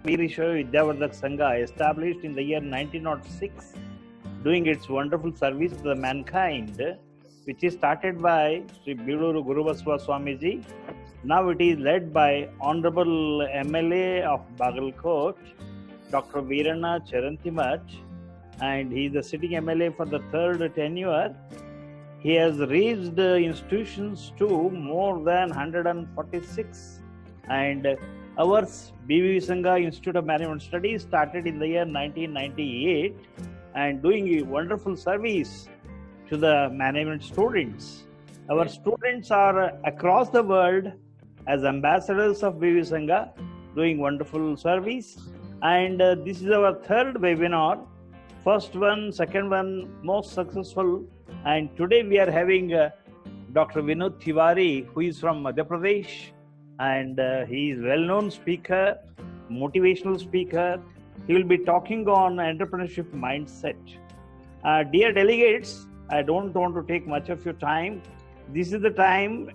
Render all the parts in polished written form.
Veerashaiva Vidyavardhak Sangha, established in the year 1906, doing its wonderful service to the mankind, which is started by Sri Biluru Gurubaswa Swamiji. Now it is led by Honorable MLA of Bagalkot, Dr. Veerana Charantimach, and he is the sitting MLA for the third tenure. He has raised institutions to more than 146, and our BV Sangha Institute of Management Studies started in the year 1998 and doing a wonderful service to the management students. Our students are across the world as ambassadors of BV Sangha, doing wonderful service. And this is our third webinar. First one, second one, most successful. And today we are having Dr. Vinod Tiwari, who is from Madhya Pradesh. And he is well-known speaker, motivational speaker. He will be talking on entrepreneurship mindset. Dear delegates, I don't want to take much of your time. This is the time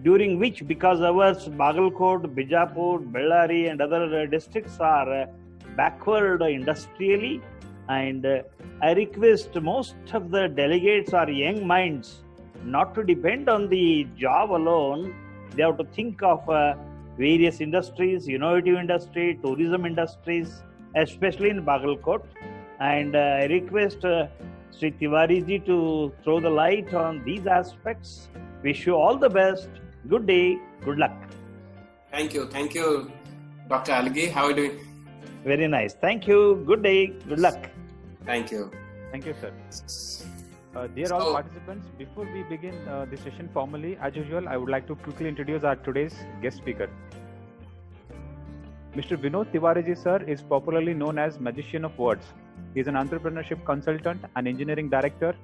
during which, because our Bagalkot, Bijapur, Bellary and other districts are backward industrially, and I request most of the delegates are young minds not to depend on the job alone. They have to think of various industries, innovative industry, tourism industries, especially in Bagalkot. And I request Sri Tiwari ji to throw the light on these aspects. Wish you all the best. Good day. Good luck. Thank you, Dr. Algi. How are you doing? Very nice. Thank you. Good day. Good luck. Thank you. Thank you, sir. Dear all participants, before we begin the session formally, as usual, I would like to quickly introduce our today's guest speaker. Mr. Vinod Tiwari ji, sir, is popularly known as Magician of Words. He is an entrepreneurship consultant, an engineering director,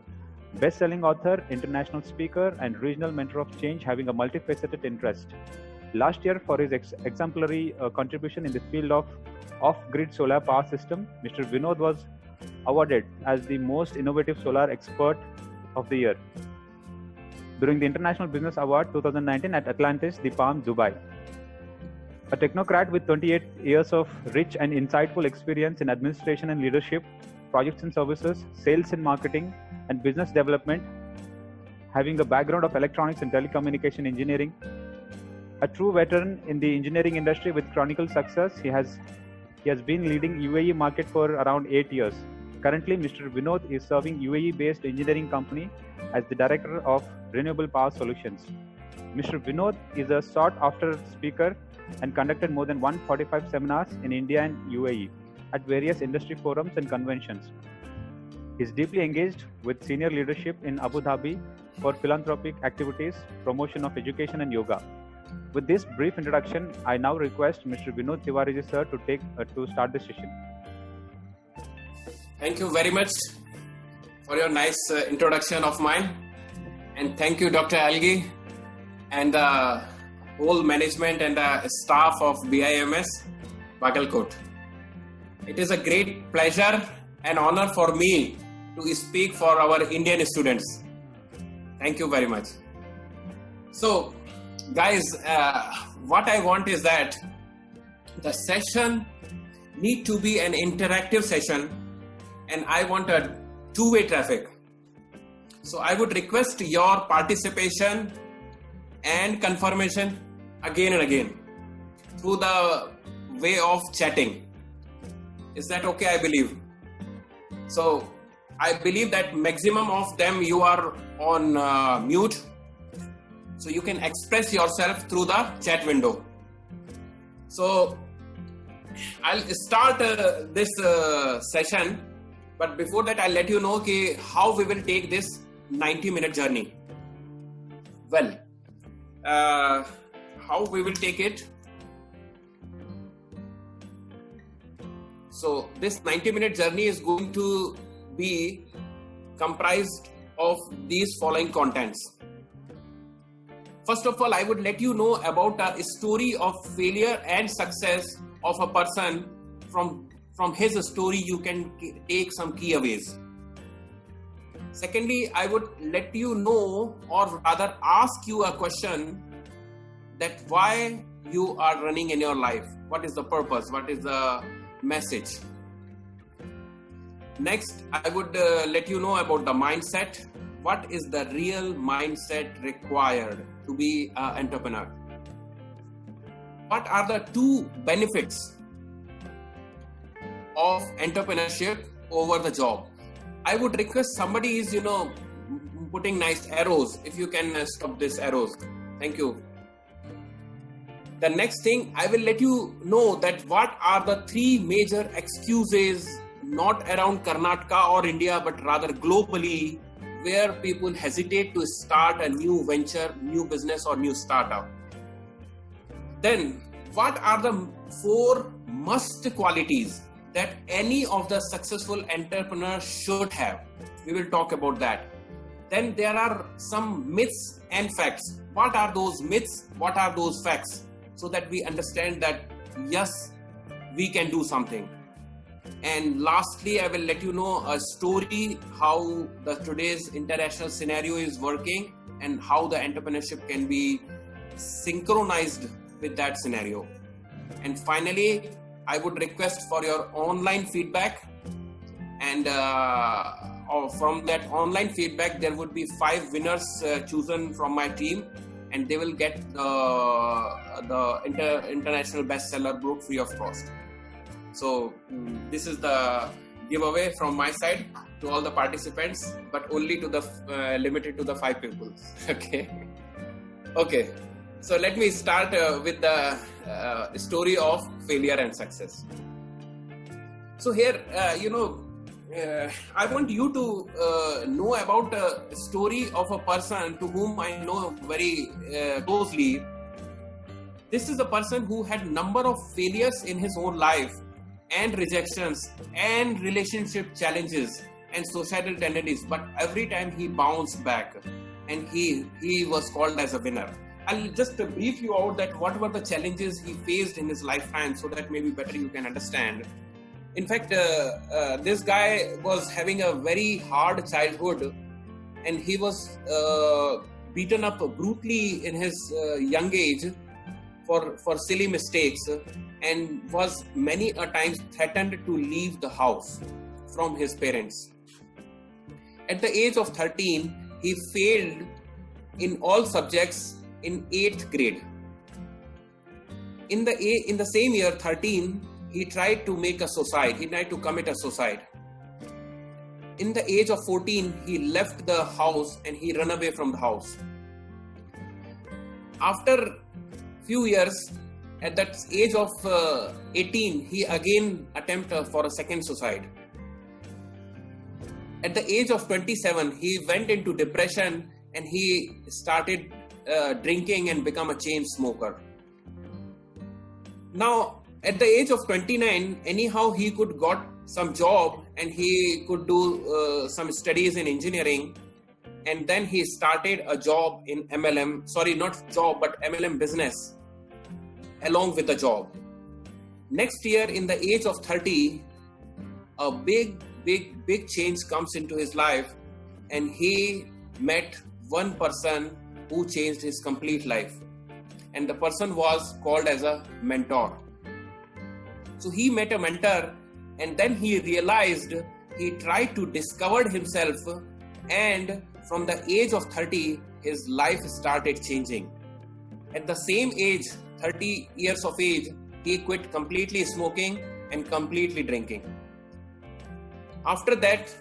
best-selling author, international speaker, and regional mentor of change, having a multifaceted interest. Last year, for his exemplary contribution in the field of off-grid solar power system, Mr. Vinod was awarded as the most innovative solar expert of the year during the International Business Award 2019 at Atlantis, the Palm, Dubai. A technocrat with 28 years of rich and insightful experience in administration and leadership, projects and services, sales and marketing, and business development, having a background of electronics and telecommunication engineering. A true veteran in the engineering industry with chronicle success, he has been leading UAE market for around 8 years. Currently, Mr. Vinod is serving UAE-based engineering company as the Director of Renewable Power Solutions. Mr. Vinod is a sought-after speaker and conducted more than 145 seminars in India and UAE at various industry forums and conventions. He is deeply engaged with senior leadership in Abu Dhabi for philanthropic activities, promotion of education and yoga. With this brief introduction, I now request Mr. Vinod Tiwari ji, sir, to start the session. Thank you very much for your nice introduction of mine, and thank you, Dr. Algi, and the whole management and the staff of BIMS Bagalkot. It is a great pleasure and honor for me to speak for our Indian students. Thank you very much. So, guys, what I want is that the session need to be an interactive session, and I want a two-way traffic. So I would request your participation and confirmation again and again through the way of chatting. Is that okay? I believe. So I believe that maximum of them you are on mute, so you can express yourself through the chat window. So I'll start this session, but before that I'll let you know how we will take this 90-minute journey. Well, how we will take it. So this 90-minute journey is going to be comprised of these following contents. First of all, I would let you know about a story of failure and success of a person. From his story, you can take some keyaways. Secondly, I would let you know, or rather ask you a question, that why you are running in your life? What is the purpose? What is the message? Next, I would let you know about the mindset. What is the real mindset required to be an entrepreneur? What are the 2 benefits of entrepreneurship over the job? I would request somebody is, putting nice arrows. If you can stop these arrows. Thank you. The next thing, I will let you know that what are the 3 major excuses, not around Karnataka or India, but rather globally, where people hesitate to start a new venture, new business or new startup. Then, what are the 4 must qualities that any of the successful entrepreneurs should have? We will talk about that. Then there are some myths and facts. What are those myths? What are those facts? So that we understand that, yes, we can do something. And lastly, I will let you know a story how the today's international scenario is working and how the entrepreneurship can be synchronized with that scenario. And finally, I would request for your online feedback, and from that online feedback, there would be 5 winners chosen from my team, and they will get the international bestseller book free of cost. So this is the giveaway from my side to all the participants, but only to the limited to the 5 people. Okay. So let me start with the story of failure and success. So here, I want you to know about a story of a person to whom I know very closely. This is a person who had number of failures in his own life and rejections and relationship challenges and societal tendencies, but every time he bounced back and he was called as a winner. I'll just brief you out that what were the challenges he faced in his lifetime so that maybe better you can understand. In fact, this guy was having a very hard childhood, and he was beaten up brutally in his young age for silly mistakes, and was many a times threatened to leave the house from his parents. At the age of 13, he failed in all subjects in 8th grade. In the same year, 13, he tried to make a suicide. He tried to commit a suicide. In the age of 14, he left the house and he ran away from the house. After few years, at that age of 18, he again attempted for a second suicide. At the age of 27, he went into depression and he started drinking and become a chain smoker. Now, at the age of 29, anyhow, he could got some job and he could do some studies in engineering. And then he started a job in MLM, sorry, not job, but MLM business along with the job. Next year, in the age of 30, a big change comes into his life, and he met one person who changed his complete life. And the person was called as a mentor. So he met a mentor, and then he realized, he tried to discover himself, and from the age of 30, his life started changing. At the same age, 30 years of age, he quit completely smoking and completely drinking. After that,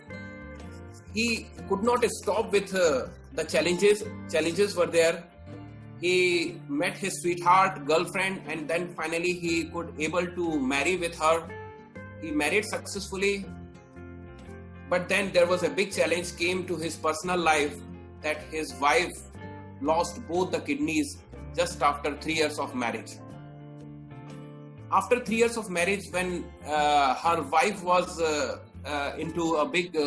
he could not stop with the challenges. Challenges were there. He met his sweetheart, girlfriend, and then finally he could able to marry with her. He married successfully. But then there was a big challenge came to his personal life, that his wife lost both the kidneys just after 3 years of marriage. After 3 years of marriage, when her wife was into a big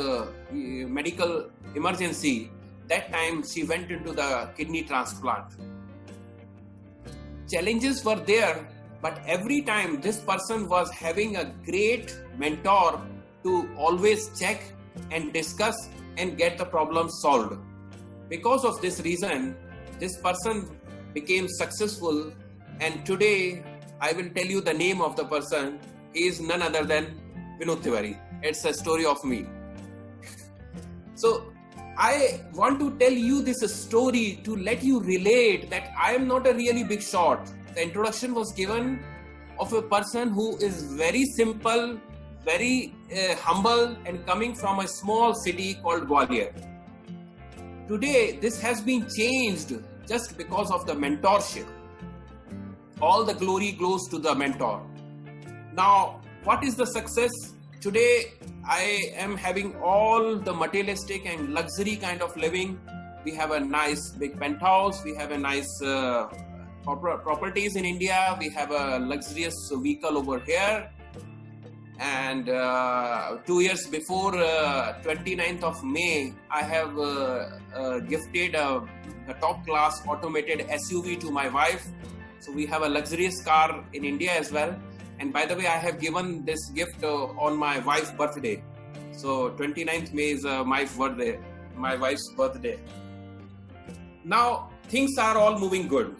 medical emergency, that time she went into the kidney transplant. Challenges were there, but every time this person was having a great mentor to always check and discuss and get the problem solved. Because of this reason, this person became successful And today, I will tell you the name of the person. He is none other than Vinod Tiwari. It's a story of me. So, I want to tell you this story to let you relate that I am not a really big shot. The introduction was given of a person who is very simple, very humble, and coming from a small city called Gwalior. Today, this has been changed just because of the mentorship. All the glory goes to the mentor. Now, what is the success? Today, I am having all the materialistic and luxury kind of living. We have a nice big penthouse. We have a nice properties in India. We have a luxurious vehicle over here. And 2 years before 29th of May, I have gifted a top class automated SUV to my wife. So we have a luxurious car in India as well. And by the way, I have given this gift on my wife's birthday. So 29th May is my wife's birthday. Now things are all moving good.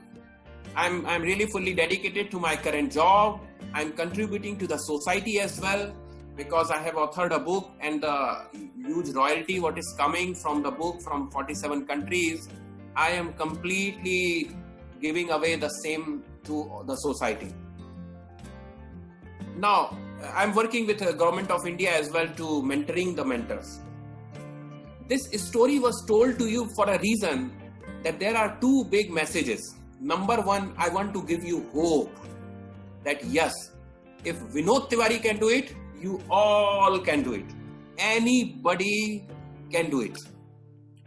I'm really fully dedicated to my current job. I'm contributing to the society as well because I have authored a book, and the huge royalty what is coming from the book from 47 countries, I am completely giving away the same to the society. Now, I'm working with the government of India as well to mentoring the mentors. This story was told to you for a reason that there are two big messages. Number one, I want to give you hope that yes, if Vinod Tiwari can do it, you all can do it. Anybody can do it.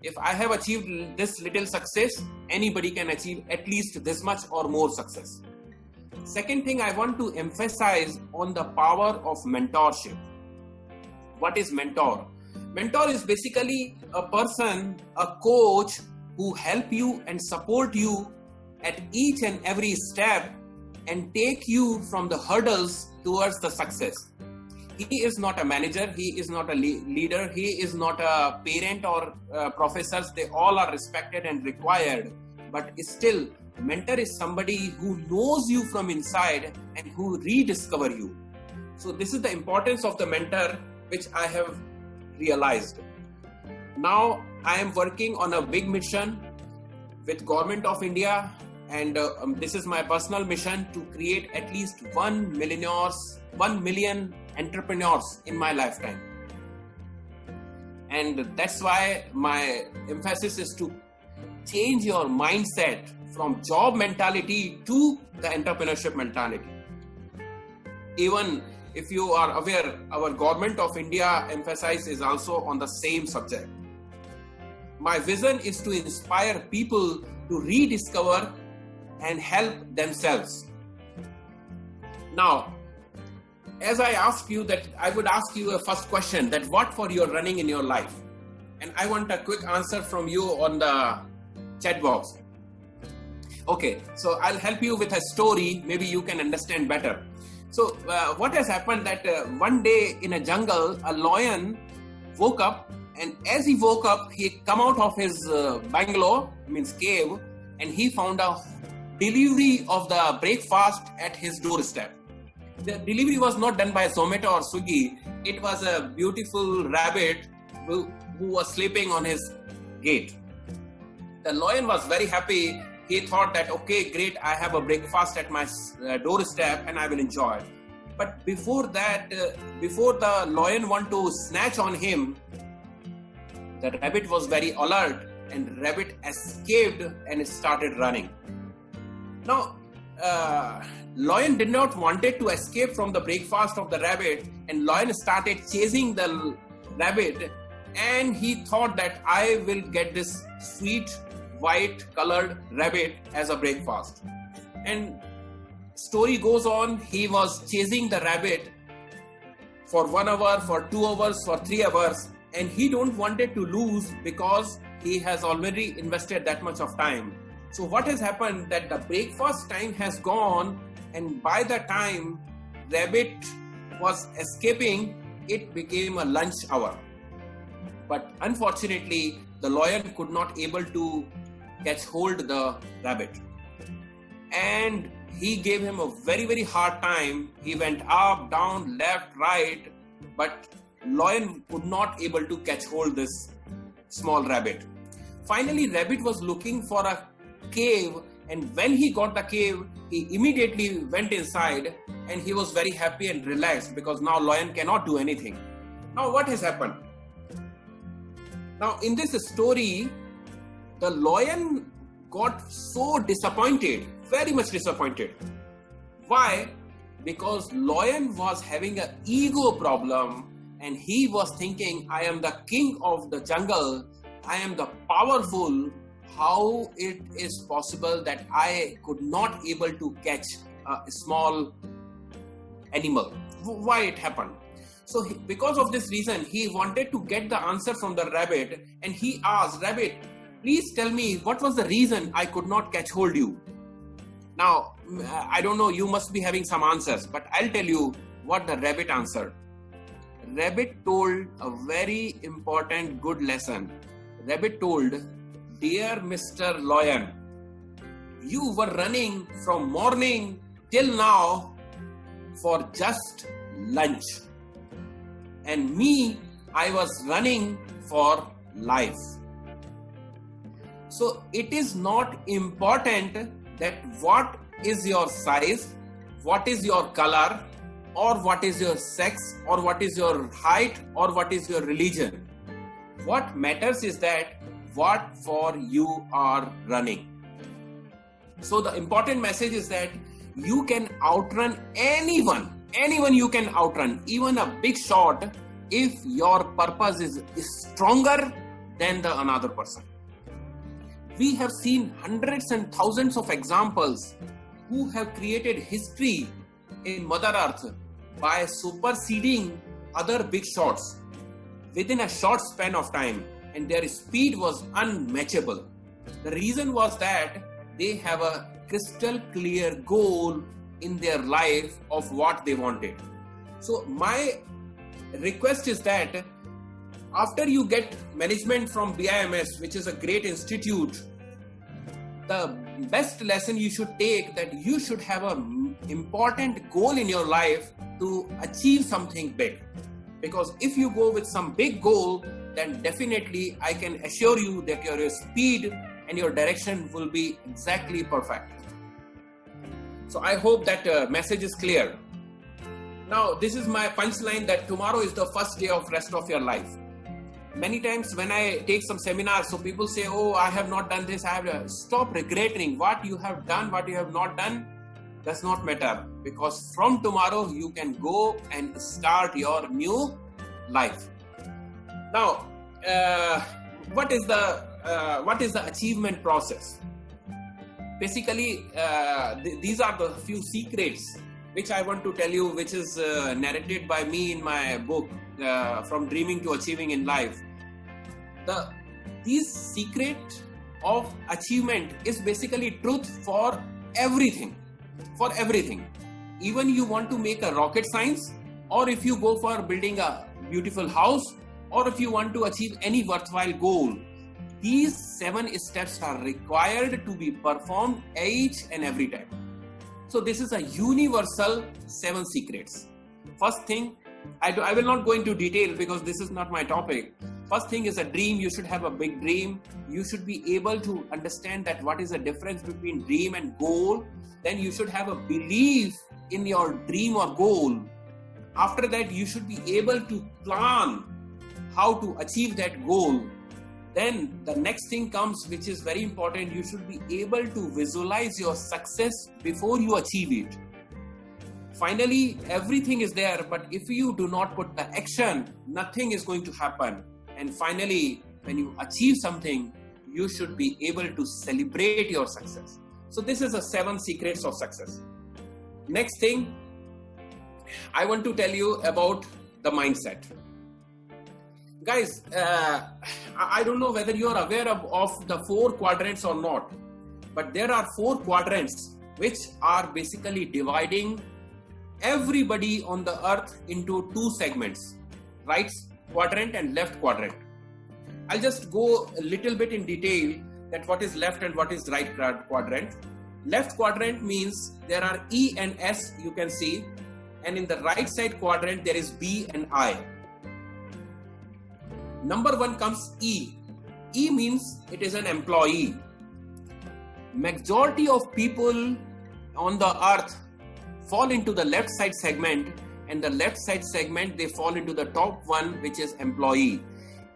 If I have achieved this little success, anybody can achieve at least this much or more success. Second thing, I want to emphasize on the power of mentorship. What is mentor? Mentor is basically a person, a coach who help you and support you at each and every step and take you from the hurdles towards the success. He is not a manager, he is not a leader, he is not a parent or professors. They all are respected and required. But still, mentor is somebody who knows you from inside and who rediscover you. So this is the importance of the mentor, which I have realized. Now I am working on a big mission with Government of India, and this is my personal mission to create at least 1 million entrepreneurs in my lifetime. And that's why my emphasis is to change your mindset from job mentality to the entrepreneurship mentality. Even if you are aware, our Government of India emphasis is also on the same subject. My vision is to inspire people to rediscover and help themselves. Now, as I ask you that, I would ask you a first question that what for you're running in your life? And I want a quick answer from you on the chat box. Okay, so I'll help you with a story, maybe you can understand better. So what has happened that one day in a jungle, a lion woke up, and as he woke up, he come out of his bungalow, means cave, and he found a delivery of the breakfast at his doorstep. The delivery was not done by Zomato or Swiggy. It was a beautiful rabbit who was sleeping on his gate. The lion was very happy. He thought that, okay, great, I have a breakfast at my doorstep and I will enjoy it. But before that, before the lion want to snatch on him, the rabbit was very alert and rabbit escaped and started running. Now, lion did not wanted to escape from the breakfast of the rabbit, and lion started chasing the rabbit, and he thought that I will get this sweet white colored rabbit as a breakfast. And story goes on, he was chasing the rabbit for 1 hour, for 2 hours, for 3 hours, and he don't wanted to lose because he has already invested that much of time. So what has happened that the breakfast time has gone, and by the time rabbit was escaping, it became a lunch hour. But unfortunately, the lion could not able to catch hold the rabbit. And he gave him a very, very hard time. He went up, down, left, right, but lion could not able to catch hold this small rabbit. Finally, rabbit was looking for a cave, and when he got the cave, he immediately went inside, and he was very happy and relaxed because now lion cannot do anything. Now what has happened? Now in this story, the lion got so disappointed, very much disappointed. Why? Because lion was having an ego problem, and he was thinking, I am the king of the jungle, I am the powerful. How it is possible that I could not able to catch a small animal? Why it happened? So because of this reason, he wanted to get the answer from the rabbit, and he asked, Rabbit, please tell me what was the reason I could not catch hold you? Now, I don't know, you must be having some answers, but I'll tell you what the rabbit answered. Rabbit told a very important good lesson. Rabbit told, Dear Mr. Lion, you were running from morning till now for just lunch. And me, I was running for life. So it is not important that what is your size, what is your color, or what is your sex, or what is your height, or what is your religion. What matters is that what for you are running. So the important message is that you can outrun anyone you can outrun, even a big shot, if your purpose is stronger than the another person. We have seen hundreds and thousands of examples who have created history in Mother Earth by superseding other big shots within a short span of time, and their speed was unmatchable. The reason was that they have a crystal clear goal in their life of what they wanted. So my request is that after you get management from BIMS, which is a great institute, the best lesson you should take that you should have an important goal in your life to achieve something big. Because if you go with some big goal, then definitely I can assure you that your speed and your direction will be exactly perfect. So I hope that message is clear. Now this is my punchline, that tomorrow is the first day of rest of your life. Many times when I take some seminars, so people say, oh, I have not done this, I have to stop regretting what you have done, what you have not done. Does not matter, because from tomorrow you can go and start your new life. Now, what is the achievement process? Basically, these are the few secrets which I want to tell you, which is narrated by me in my book, From Dreaming to Achieving in Life. These secret of achievement is basically truth for everything. For everything. Even you want to make a rocket science, or if you go for building a beautiful house, or if you want to achieve any worthwhile goal, these 7 steps are required to be performed each and every time. So this is a universal 7 secrets. First thing, I will not go into detail because this is not my topic. First thing is a dream. You should have a big dream. You should be able to understand that what is the difference between dream and goal. Then you should have a belief in your dream or goal. After that, you should be able to plan how to achieve that goal. Then the next thing comes, which is very important. You should be able to visualize your success before you achieve it. Finally, everything is there, but if you do not put the action, nothing is going to happen. And finally, when you achieve something, you should be able to celebrate your success. So this is the 7 secrets of success. Next thing, I want to tell you about the mindset. Guys, I don't know whether you are aware of the 4 quadrants or not, but there are 4 quadrants which are basically dividing everybody on the earth into 2 segments, right quadrant and left quadrant. I'll just go a little bit in detail that what is left and what is right quadrant. left quadrant means there are E and S, you can see, and in the right side quadrant there is B and I. Number 1 comes E. E means it is an employee. Majority of people on the earth fall into the left side segment, and the left side segment they fall into the top one, which is employee.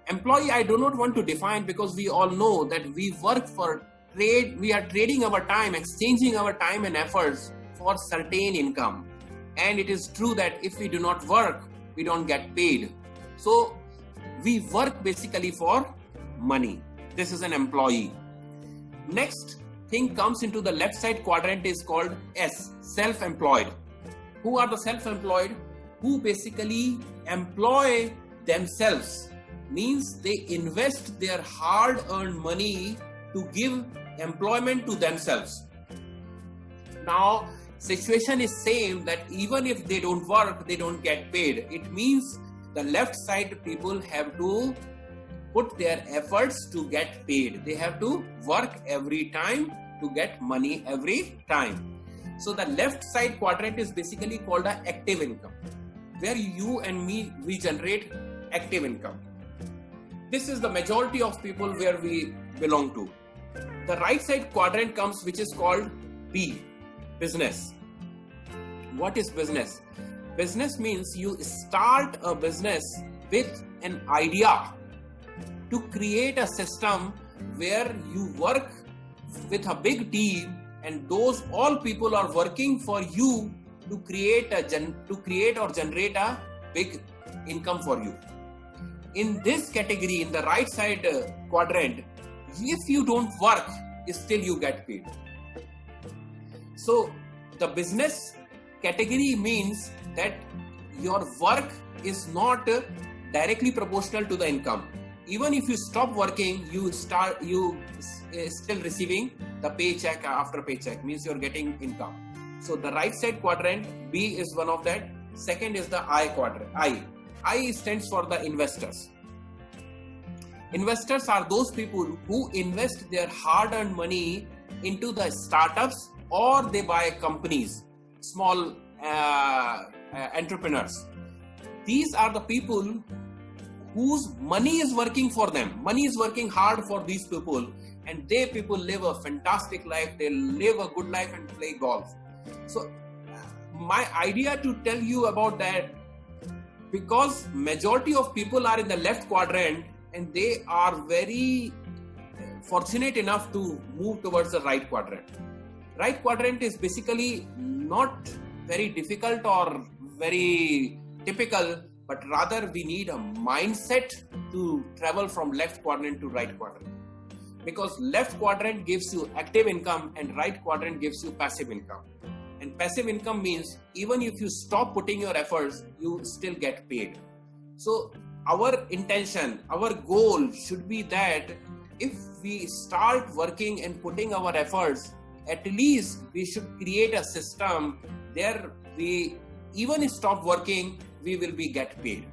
Employee I do not want to define, because we all know that we work for trade, we are trading our time, exchanging our time and efforts for certain income. And it is true that if we do not work, we don't get paid. So we work basically for money. This is an employee. Next thing comes into the left side quadrant is called S, self-employed. Who are the self-employed? Who basically employ themselves, means they invest their hard-earned money to give employment to themselves. Now, situation is same, that even if they don't work, they don't get paid. It means the left side people have to put their efforts to get paid. They have to work every time to get money every time. So the left side quadrant is basically called an active income, where you and me, we generate active income. This is the majority of people where we belong to. The right side quadrant comes, which is called B, business. What is business? Business means you start a business with an idea to create a system where you work with a big team, and those all people are working for you to create or generate a big income for you. In this category, in the right side quadrant, if you don't work, still you get paid. So the business category means that your work is not directly proportional to the income. Even if you stop working, you still receiving the paycheck after paycheck, means you're getting income. So the right side quadrant, B is one of that. Second is the I quadrant. I stands for the investors. Investors are those people who invest their hard-earned money into the startups, or they buy companies, small entrepreneurs. These are the people whose money is working for them. Money is working hard for these people, and they people live a fantastic life. They live a good life and play golf. So my idea to tell you about that, because majority of people are in the left quadrant and they are very fortunate enough to move towards the right quadrant. Right quadrant is basically not very difficult or very typical, but rather we need a mindset to travel from left quadrant to right quadrant. Because left quadrant gives you active income and right quadrant gives you passive income. And passive income means even if you stop putting your efforts, you still get paid. So our intention, our goal should be that if we start working and putting our efforts, at least we should create a system there we even stop working, we will be get paid.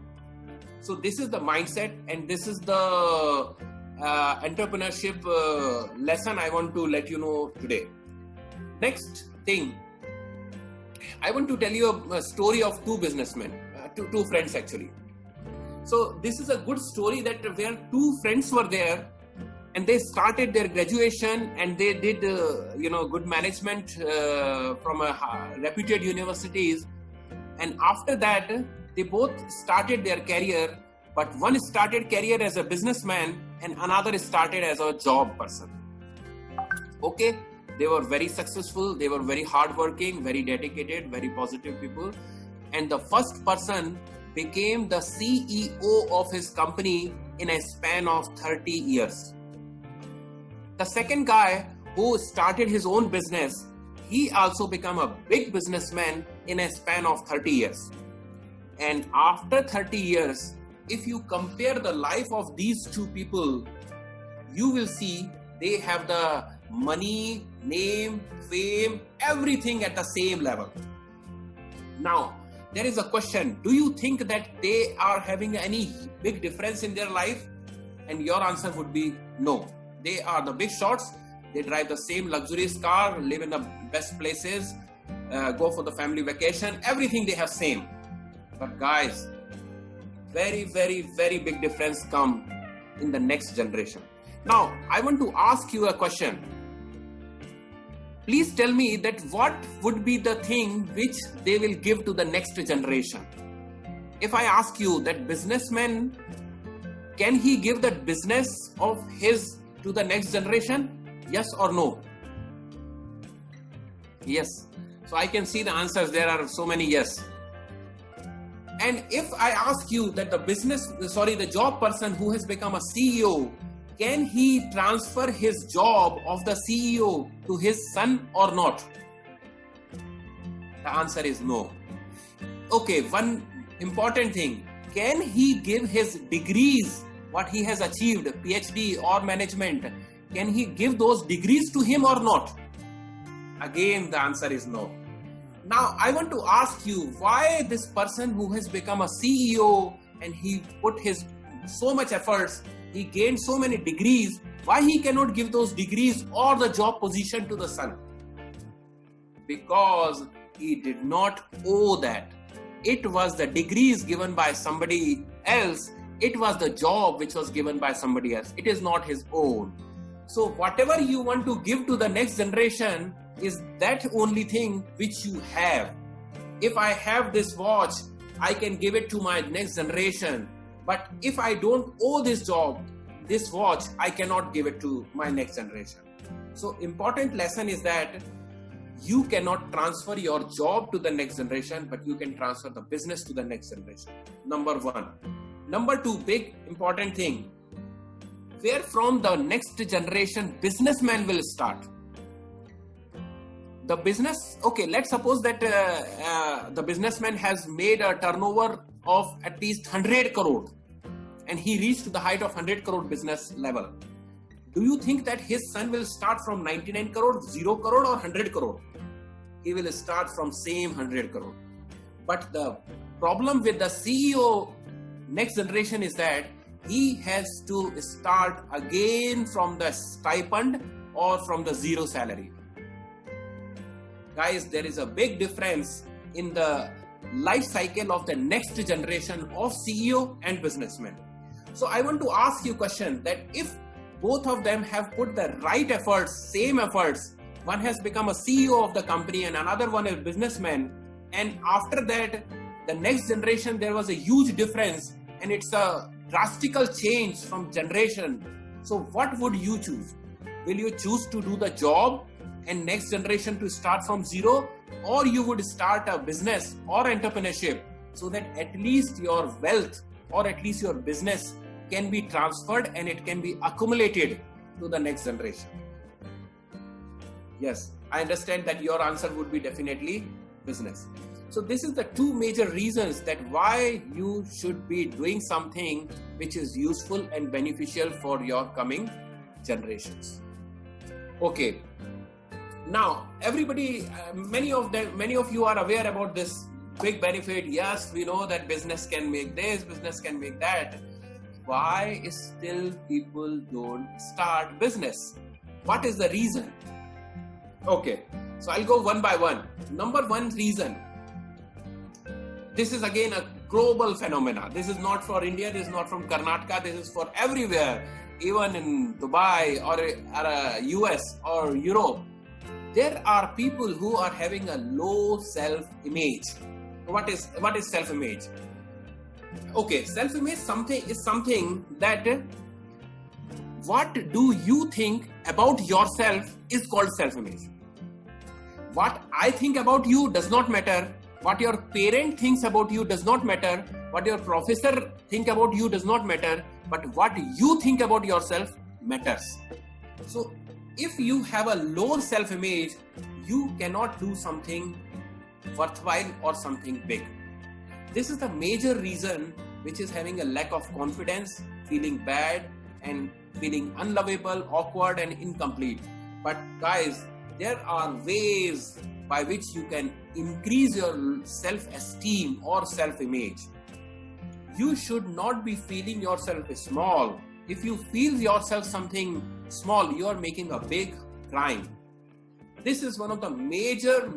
So this is the mindset, and this is the entrepreneurship lesson I want to let you know today. Next thing, I want to tell you a story of two businessmen, two friends actually. So this is a good story that where two friends were there, and they started their graduation and they did good management from reputed universities, and after that they both started their career, but one started career as a businessman and another started as a job person. Okay, they were very successful, they were very hardworking, very dedicated, very positive people, and the first person became the CEO of his company in a span of 30 years. The second guy who started his own business, he also became a big businessman in a span of 30 years. And after 30 years, if you compare the life of these two people, you will see they have the money, name, fame, everything at the same level. Now, there is a question. Do you think that they are having any big difference in their life? And your answer would be no. They are the big shots. they drive the same luxurious car, live in the best places, go for the family vacation, everything they have same. But guys, very, very, very big difference come in the next generation. Now, I want to ask you a question. Please tell me that what would be the thing which they will give to the next generation? If I ask you that businessman, can he give that business of his to the next generation? Yes or no? Yes. So I can see the answers. There are so many yes. And if I ask you that the job person who has become a CEO, can he transfer his job of the CEO to his son or not? The answer is no. Okay, one important thing. Can he give his degrees, what he has achieved, PhD or management, can he give those degrees to him or not? Again, the answer is no. Now, I want to ask you, why this person who has become a CEO and he put his so much efforts, he gained so many degrees, why he cannot give those degrees or the job position to the son? Because he did not owe that. It was the degrees given by somebody else. It was the job which was given by somebody else. It is not his own. So whatever you want to give to the next generation is that only thing which you have. If I have this watch, I can give it to my next generation. But if I don't owe this job, this watch, I cannot give it to my next generation. So important lesson is that you cannot transfer your job to the next generation, but you can transfer the business to the next generation. Number one. Number two, big important thing. Where from the next generation businessman will start? The business, okay, let's suppose that the businessman has made a turnover of at least 100 crore and he reached to the height of 100 crore business level. Do you think that his son will start from 99 crore, 0 crore or 100 crore? He will start from same 100 crore. But the problem with the CEO next generation is that he has to start again from the stipend or from the zero salary. Guys, there is a big difference in the life cycle of the next generation of CEO and businessman. So I want to ask you a question that if both of them have put the right efforts, same efforts, one has become a CEO of the company and another one is businessman, and after that, the next generation, there was a huge difference and it's a drastical change from generation. So what would you choose? Will you choose to do the job and next generation to start from zero, or you would start a business or entrepreneurship so that at least your wealth or at least your business can be transferred and it can be accumulated to the next generation? Yes, I understand that your answer would be definitely business. So this is the two major reasons that why you should be doing something which is useful and beneficial for your coming generations. Okay. Now, everybody, many of you are aware about this big benefit. Yes, we know that business can make this, business can make that. Why still people don't start business? What is the reason? Okay, so I'll go one by one. Number one reason. This is again a global phenomena. This is not for India, this is not from Karnataka, this is for everywhere. Even in Dubai or US or Europe, there are people who are having a low self-image. What is self-image? Okay, self-image is something that what do you think about yourself is called self-image. What I think about you does not matter. What your parent thinks about you does not matter. What your professor think about you does not matter. But what you think about yourself matters. So if you have a low self-image, you cannot do something worthwhile or something big. This is the major reason which is having a lack of confidence, feeling bad and feeling unlovable, awkward and incomplete. But guys, there are ways by which you can increase your self-esteem or self-image. You should not be feeling yourself small. If you feel yourself something small, you are making a big crime. This is one of the major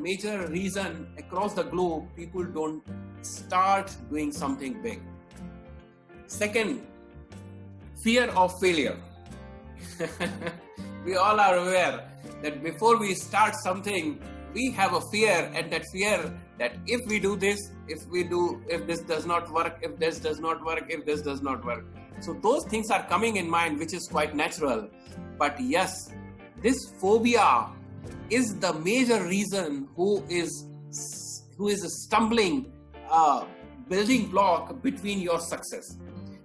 reason across the globe people don't start doing something big. Second, fear of failure. We all are aware that before we start something, we have a fear, and that fear that if we do this, if this does not work, if this does not work, if this does not work. So those things are coming in mind, which is quite natural. But yes, this phobia is the major reason who is a stumbling building block between your success.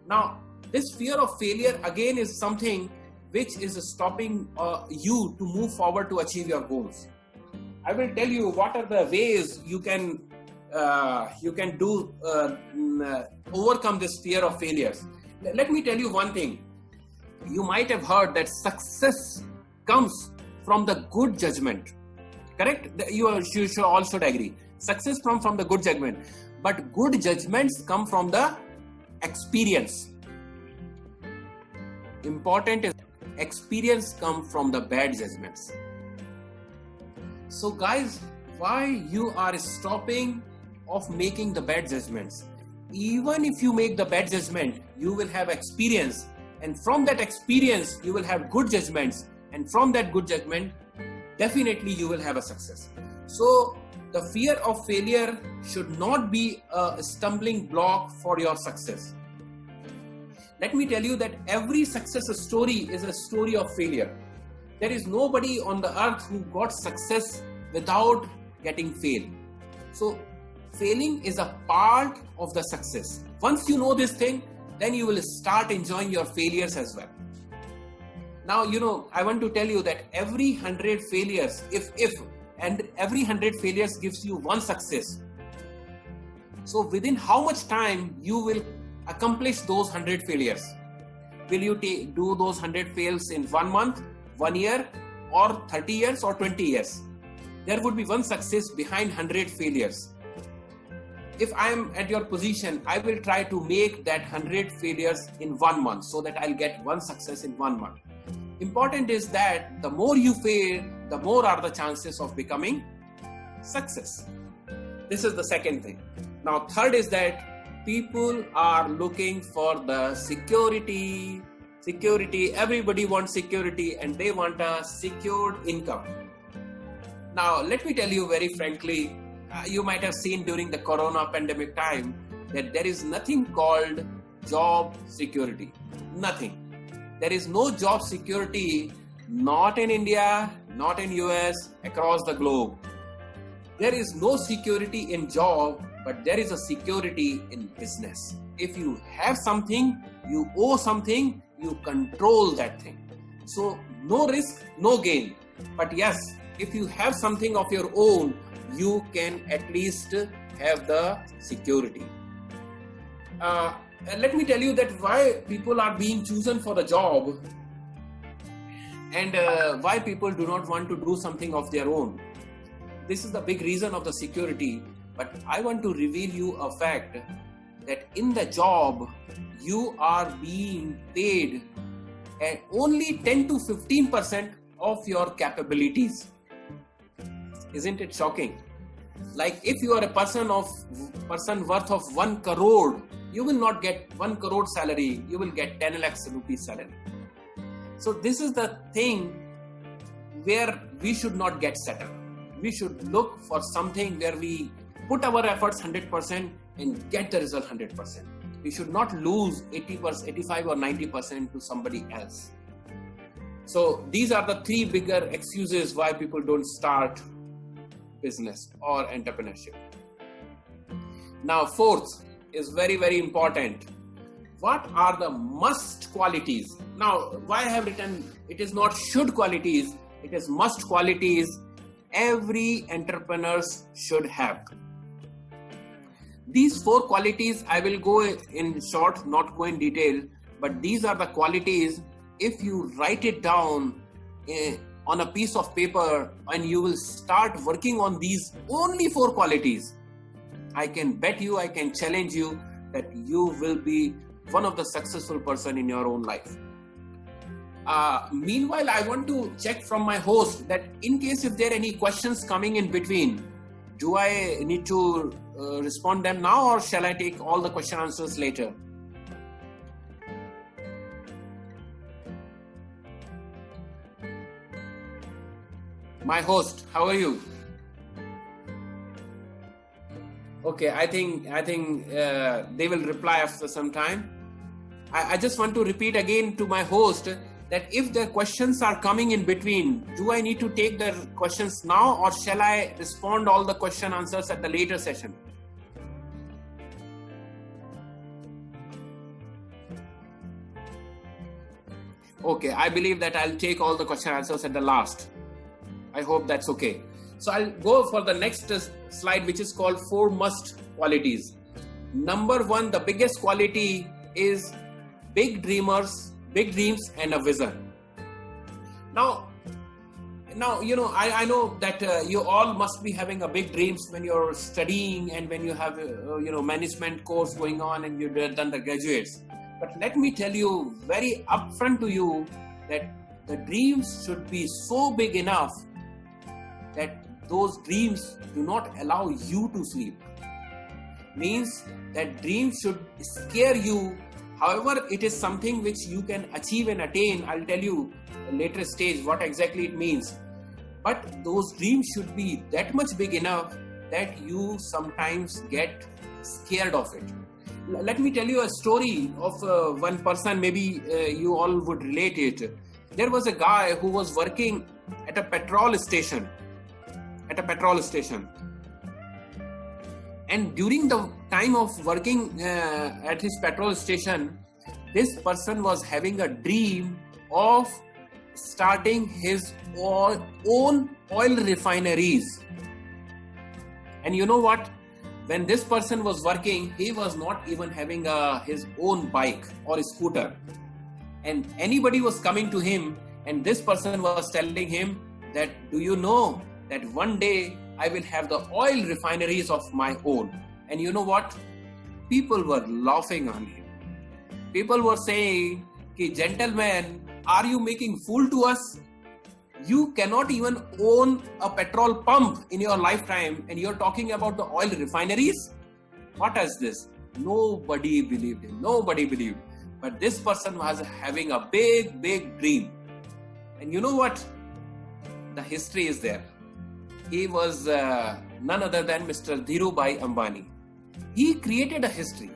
Now, this fear of failure again is something which is stopping you to move forward to achieve your goals. I will tell you what are the ways you can do overcome this fear of failures. Let me tell you one thing. You might have heard that success comes from the good judgment. Correct? You all should agree. Success comes from the good judgment. But good judgments come from the experience. Important is experience comes from the bad judgments. So guys, why you are stopping of making the bad judgments? Even if you make the bad judgment, you will have experience, and from that experience you will have good judgments, and from that good judgment definitely you will have a success. So the fear of failure should not be a stumbling block for your success. Let me tell you that every success story is a story of failure. There is nobody on the earth who got success without getting failed. So failing is a part of the success. Once you know this thing, then you will start enjoying your failures as well. Now, I want to tell you that every 100 failures, every 100 failures gives you one success. So within how much time you will accomplish those 100 failures? Will you do those 100 fails in 1 month, 1 year, or 30 years, or 20 years? There would be one success behind 100 failures. If I am at your position, I will try to make that 100 failures in 1 month so that I'll get one success in 1 month. Important is that the more you fail, the more are the chances of becoming success. This is the second thing. Now, third is that people are looking for the security. Everybody wants security, and they want a secured income. Now, let me tell you very frankly, you might have seen during the corona pandemic time that there is nothing called job security. Nothing. There is no job security, not in India, not in US, across the globe. There is no security in job, but there is a security in business. If you have something, you owe something, you control that thing. So no risk, no gain. But yes, if you have something of your own, you can at least have the security. Let me tell you that why people are being chosen for the job, and why people do not want to do something of their own. This is the big reason of the security. But I want to reveal you a fact that in the job, you are being paid at only 10 to 15% of your capabilities. Isn't it shocking? Like if you are a person worth of 1 crore, you will not get 1 crore salary, you will get 10 lakhs rupees salary. So this is the thing where we should not get settled. We should look for something where we put our efforts 100% and get the result 100%. We should not lose 80%, 85 or 90% to somebody else. So these are the 3 bigger excuses why people don't start business or entrepreneurship. Now, fourth is very, very important. What are the must qualities? Now, why I have written it is not should qualities, it is must qualities every entrepreneur should have. These 4 qualities I will go in short, not go in detail, but these are the qualities. If you write it down on a piece of paper and you will start working on these only 4 qualities, I can bet you, I can challenge you that you will be one of the successful person in your own life. Meanwhile, I want to check from my host that in case if there are any questions coming in between, do I need to respond them now, or shall I take all the question answers later? My host, how are you? Okay, I think they will reply after some time. I just want to repeat again to my host that if the questions are coming in between, do I need to take the questions now, or shall I respond all the question answers at the later session? Okay, I believe that I'll take all the question answers at the last. I hope that's okay. So I'll go for the next slide, which is called 4 must qualities. Number 1, the biggest quality is big dreams and a vision. Now, I know that you all must be having a big dreams when you're studying and when you have management course going on and you've done the graduates. But let me tell you very upfront to you that the dreams should be so big enough that those dreams do not allow you to sleep. Means that dreams should scare you. However, it is something which you can achieve and attain. I'll tell you at a later stage what exactly it means. But those dreams should be that much big enough that you sometimes get scared of it. Let me tell you a story of one person, maybe you all would relate it. There was a guy who was working at a petrol station. And during the time of working at his petrol station, this person was having a dream of starting his own oil refineries. And you know what? When this person was working, he was not even having his own bike or a scooter. And anybody was coming to him, and this person was telling him that, do you know that one day I will have the oil refineries of my own? And you know what? People were laughing on him. People were saying, gentleman, are you making fool to us? You cannot even own a petrol pump in your lifetime and you're talking about the oil refineries? What is this? Nobody believed him. Nobody believed. But this person was having a big, big dream. And you know what? The history is there. He was none other than Mr. Dhirubhai Ambani. He created a history.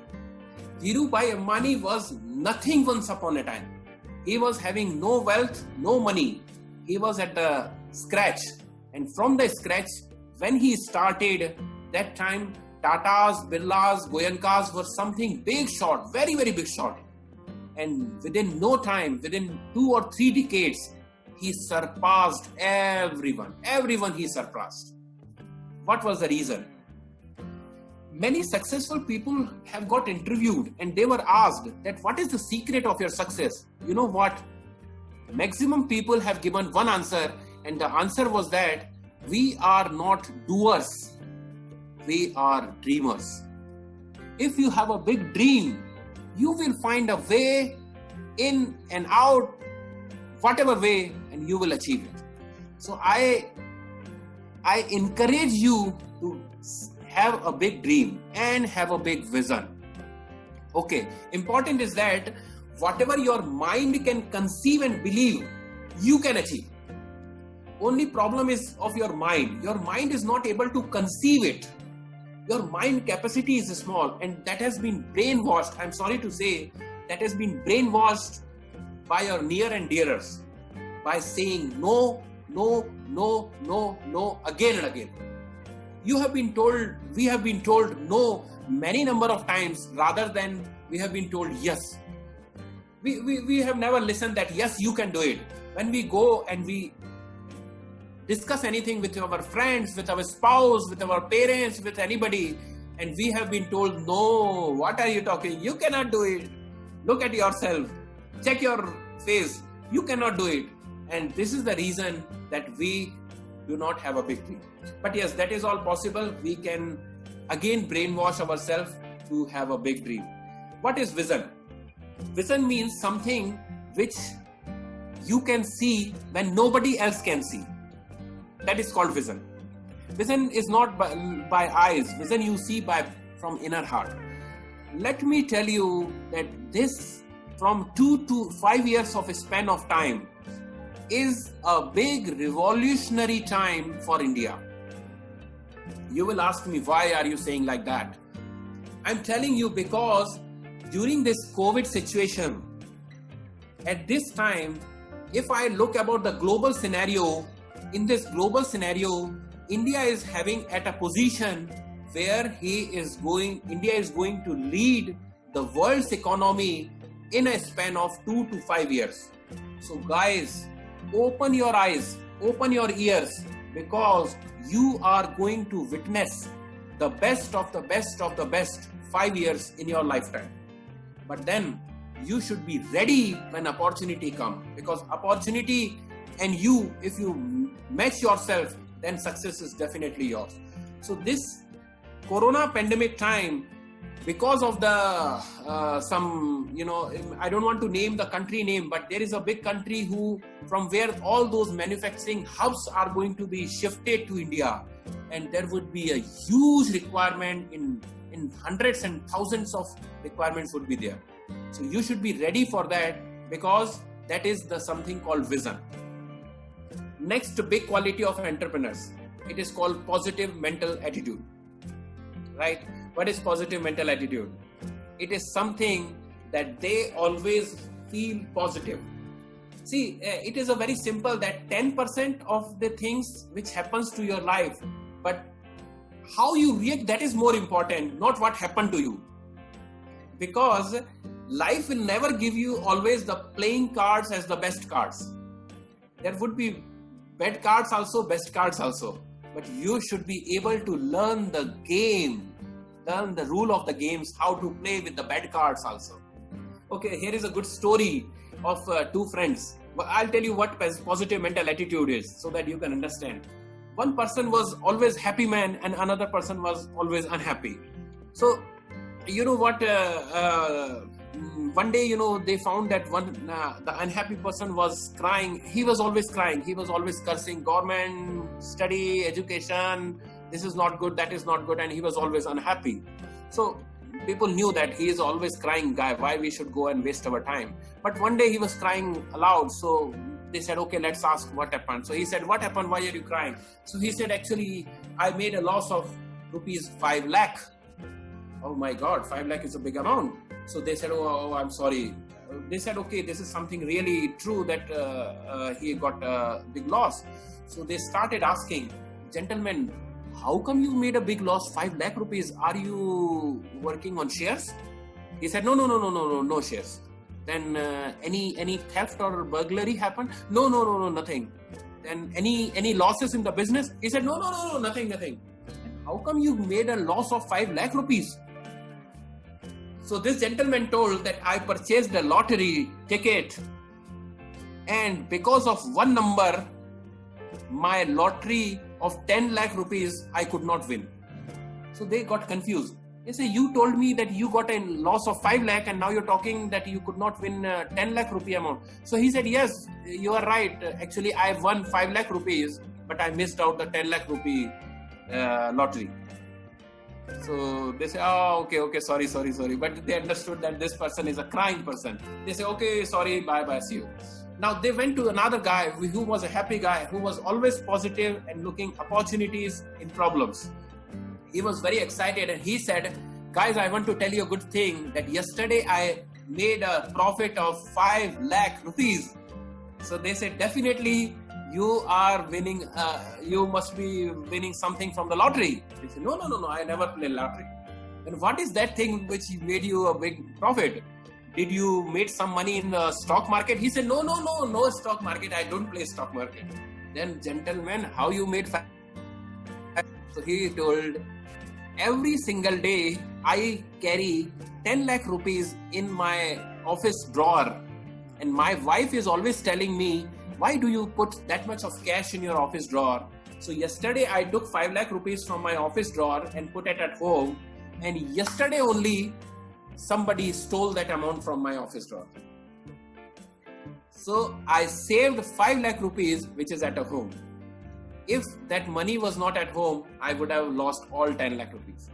Dhirubhai Ambani was nothing once upon a time. He was having no wealth, no money. He was at the scratch. And from the scratch, when he started, that time Tatas, Birlas, Goenkas were something big shot, very, very big shot. And within no time, within 2 or 3 decades, he surpassed everyone. Everyone he surpassed. What was the reason? Many successful people have got interviewed and they were asked that what is the secret of your success? You know what? Maximum people have given one answer, and the answer was that we are not doers. We are dreamers. If you have a big dream, you will find a way in and out, whatever way, and you will achieve it. So I encourage you to have a big dream and have a big vision. Okay, important is that whatever your mind can conceive and believe, you can achieve. Only problem is of your mind. Your mind is not able to conceive it. Your mind capacity is small, and that has been brainwashed. I'm sorry to say, that has been brainwashed by your near and dearest by saying no, no, no, no, no, again and again. We have been told no many number of times rather than we have been told yes. We have never listened that yes, you can do it. When we go and we discuss anything with our friends, with our spouse, with our parents, with anybody, and we have been told, no, what are you talking? You cannot do it. Look at yourself. Check your face. You cannot do it. And this is the reason that we do not have a big dream. But yes, that is all possible. We can again brainwash ourselves to have a big dream. What is vision? Vision means something which you can see when nobody else can see. That is called vision. Vision is not by eyes. Vision you see from inner heart. Let me tell you that this, from 2 to 5 years of a span of time, is a big revolutionary time for India. You will ask me, why are you saying like that? I'm telling you because during this COVID situation, at this time, if I look about the global scenario, in this global scenario, India is having at a position where India is going to lead the world's economy in a span of 2 to 5 years. So guys, open your eyes, open your ears, because you are going to witness the best of the best of the best 5 years in your lifetime. But then you should be ready when opportunity comes, because opportunity and you, if you match yourself, then success is definitely yours. So this Corona pandemic time, because of the I don't want to name the country name, but there is a big country from where all those manufacturing hubs are going to be shifted to India, and there would be a huge requirement in hundreds and thousands of requirements would be there. So you should be ready for that, because that is something called vision. Next big quality of entrepreneurs, it is called positive mental attitude. Right? What is positive mental attitude? It is something that they always feel positive. See, it is a very simple that 10% of the things which happens to your life, but how you react, that is more important, not what happened to you. Because life will never give you always the playing cards as the best cards. There would be bad cards also, best cards also. But you should be able to learn the game, learn the rule of the games, how to play with the bad cards also. Okay, here is a good story of two friends. But I'll tell you what positive mental attitude is, so that you can understand. One person was always happy man and another person was always unhappy. So, you know what, one day, they found that the unhappy person was crying. He was always crying. He was always cursing government, study, education. This is not good, that is not good. And he was always unhappy. So people knew that he is always crying guy. Why we should go and waste our time? But one day he was crying aloud. So they said, okay, let's ask what happened. So he said, what happened? Why are you crying? So he said, actually, I made a loss of rupees 5 lakh. Oh my God, 5 lakh is a big amount. So they said, oh, I'm sorry. They said, okay, this is something really true that he got a big loss. So they started asking, gentlemen, how come you made a big loss, 5 lakh rupees? Are you working on shares? He said, no shares. Then any theft or burglary happened? No, nothing. Then any losses in the business? He said, no, nothing. How come you made a loss of 5 lakh rupees? So this gentleman told that I purchased a lottery ticket, and because of one number, my lottery of 10 lakh rupees, I could not win. So they got confused. They say, you told me that you got a loss of 5 lakh and now you're talking that you could not win 10 lakh rupee amount. So he said, yes, you are right. Actually, I won 5 lakh rupees, but I missed out the 10 lakh rupee lottery. So they say, oh, okay, sorry. But they understood that this person is a crying person. They say, okay, sorry, bye, see you. Now they went to another guy who was a happy guy, who was always positive and looking opportunities in problems. He was very excited and he said, guys, I want to tell you a good thing that yesterday I made a profit of 5 lakh rupees. So they said, definitely you are winning, you must be winning something from the lottery. He said, no, I never play lottery. And what is that thing which made you a big profit? Did you make some money in the stock market? He said, no stock market. I don't play stock market. Then, gentlemen, how you made? So he told, every single day I carry 10 lakh rupees in my office drawer. And my wife is always telling me, why do you put that much of cash in your office drawer? So yesterday I took 5 lakh rupees from my office drawer and put it at home. And yesterday only, somebody stole that amount from my office drawer. So I saved 5 lakh rupees, which is at a home. If that money was not at home, I would have lost all 10 lakh rupees.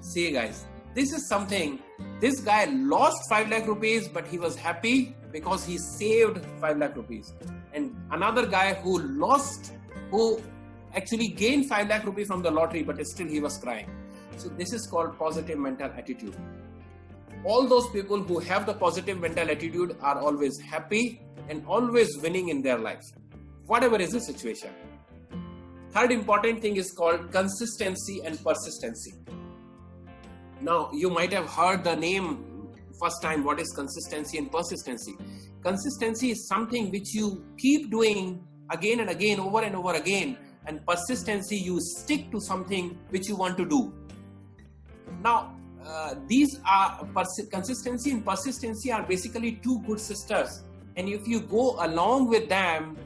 See guys, this is something, this guy lost 5 lakh rupees, but he was happy because he saved 5 lakh rupees. And another guy who actually gained 5 lakh rupees from the lottery, but still he was crying. So this is called positive mental attitude. All those people who have the positive mental attitude are always happy and always winning in their life, whatever is the situation. Third important thing is called consistency and persistency. Now, you might have heard the name first time, what is consistency and persistency. Consistency is something which you keep doing again and again, over and over again. And persistency, you stick to something which you want to do. Now, these are consistency and persistency are basically two good sisters. And if you go along with them,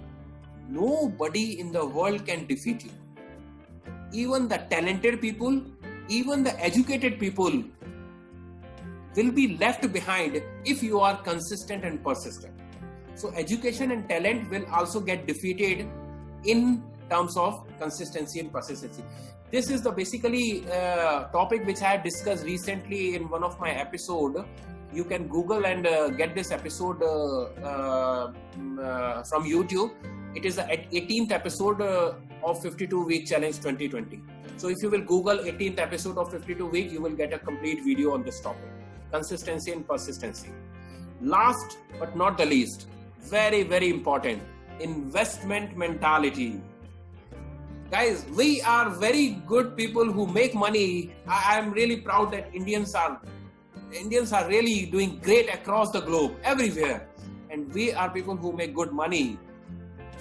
nobody in the world can defeat you. Even the talented people, even the educated people will be left behind if you are consistent and persistent. So education and talent will also get defeated in terms of consistency and persistency. This is the basically topic which I had discussed recently in one of my episode. You can Google and get this episode from YouTube. It is the 18th episode of 52 Week Challenge 2020. So if you will Google 18th episode of 52 Week, you will get a complete video on this topic. Consistency and persistency. Last but not the least, very, very important, investment mentality. Guys, we are very good people who make money. I am really proud that Indians are really doing great across the globe, everywhere. And we are people who make good money.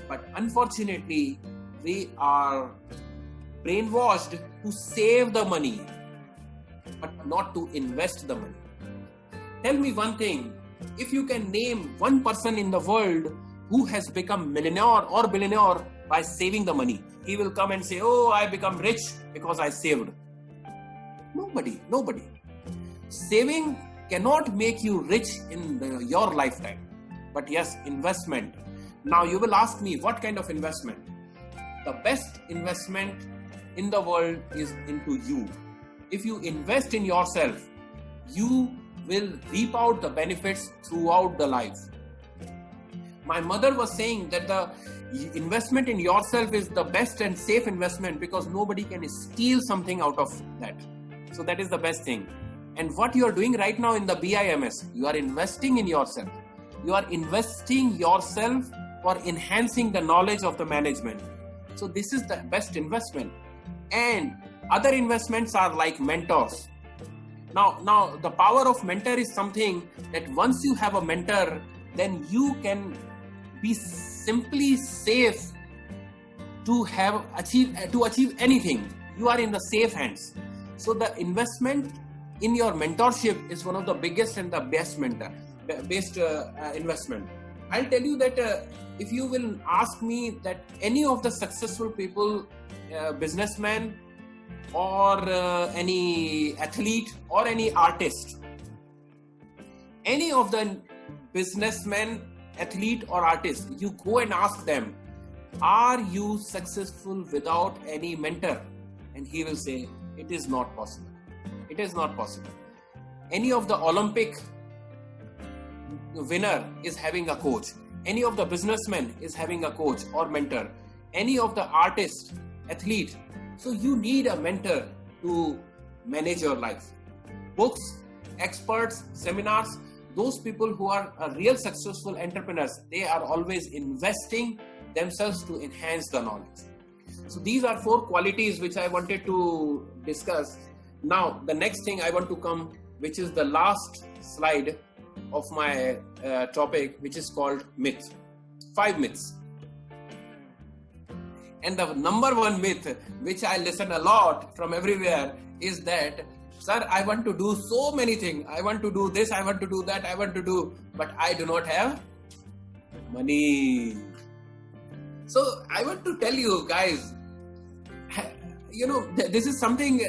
But unfortunately, we are brainwashed to save the money, but not to invest the money. Tell me one thing, if you can name one person in the world who has become millionaire or billionaire by saving the money, he will come and say, oh, I become rich because I saved. Nobody. Saving cannot make you rich in your lifetime. But yes, investment. Now you will ask me, what kind of investment? The best investment in the world is into you. If you invest in yourself, you will reap out the benefits throughout the life. My mother was saying that the investment in yourself is the best and safe investment because nobody can steal something out of that. So that is the best thing. And what you are doing right now in the BIMS, you are investing in yourself. You are investing yourself for enhancing the knowledge of the management. So this is the best investment. And other investments are like mentors. Now the power of mentor is something that once you have a mentor, then you can be simply safe to achieve anything. You are in the safe hands. So the investment in your mentorship is one of the biggest and the best investment. I'll tell you that if you will ask me that any of the successful people, businessmen or any athlete or any artist, any of the businessmen, athlete or artist, you go and ask them, are you successful without any mentor? And he will say, it is not possible. It is not possible. Any of the Olympic winner is having a coach. Any of the businessmen is having a coach or mentor. Any of the artist, athlete. So you need a mentor to manage your life. Books, experts, seminars, those people who are real successful entrepreneurs, they are always investing themselves to enhance the knowledge. So these are 4 qualities which I wanted to discuss. Now, the next thing I want to come, which is the last slide of my topic, which is called myth. 5 myths. And the number 1 myth, which I listen a lot from everywhere, is that, sir, I want to do so many things. I want to do this, I want to do that, I want to do, but I do not have money. So I want to tell you guys, this is something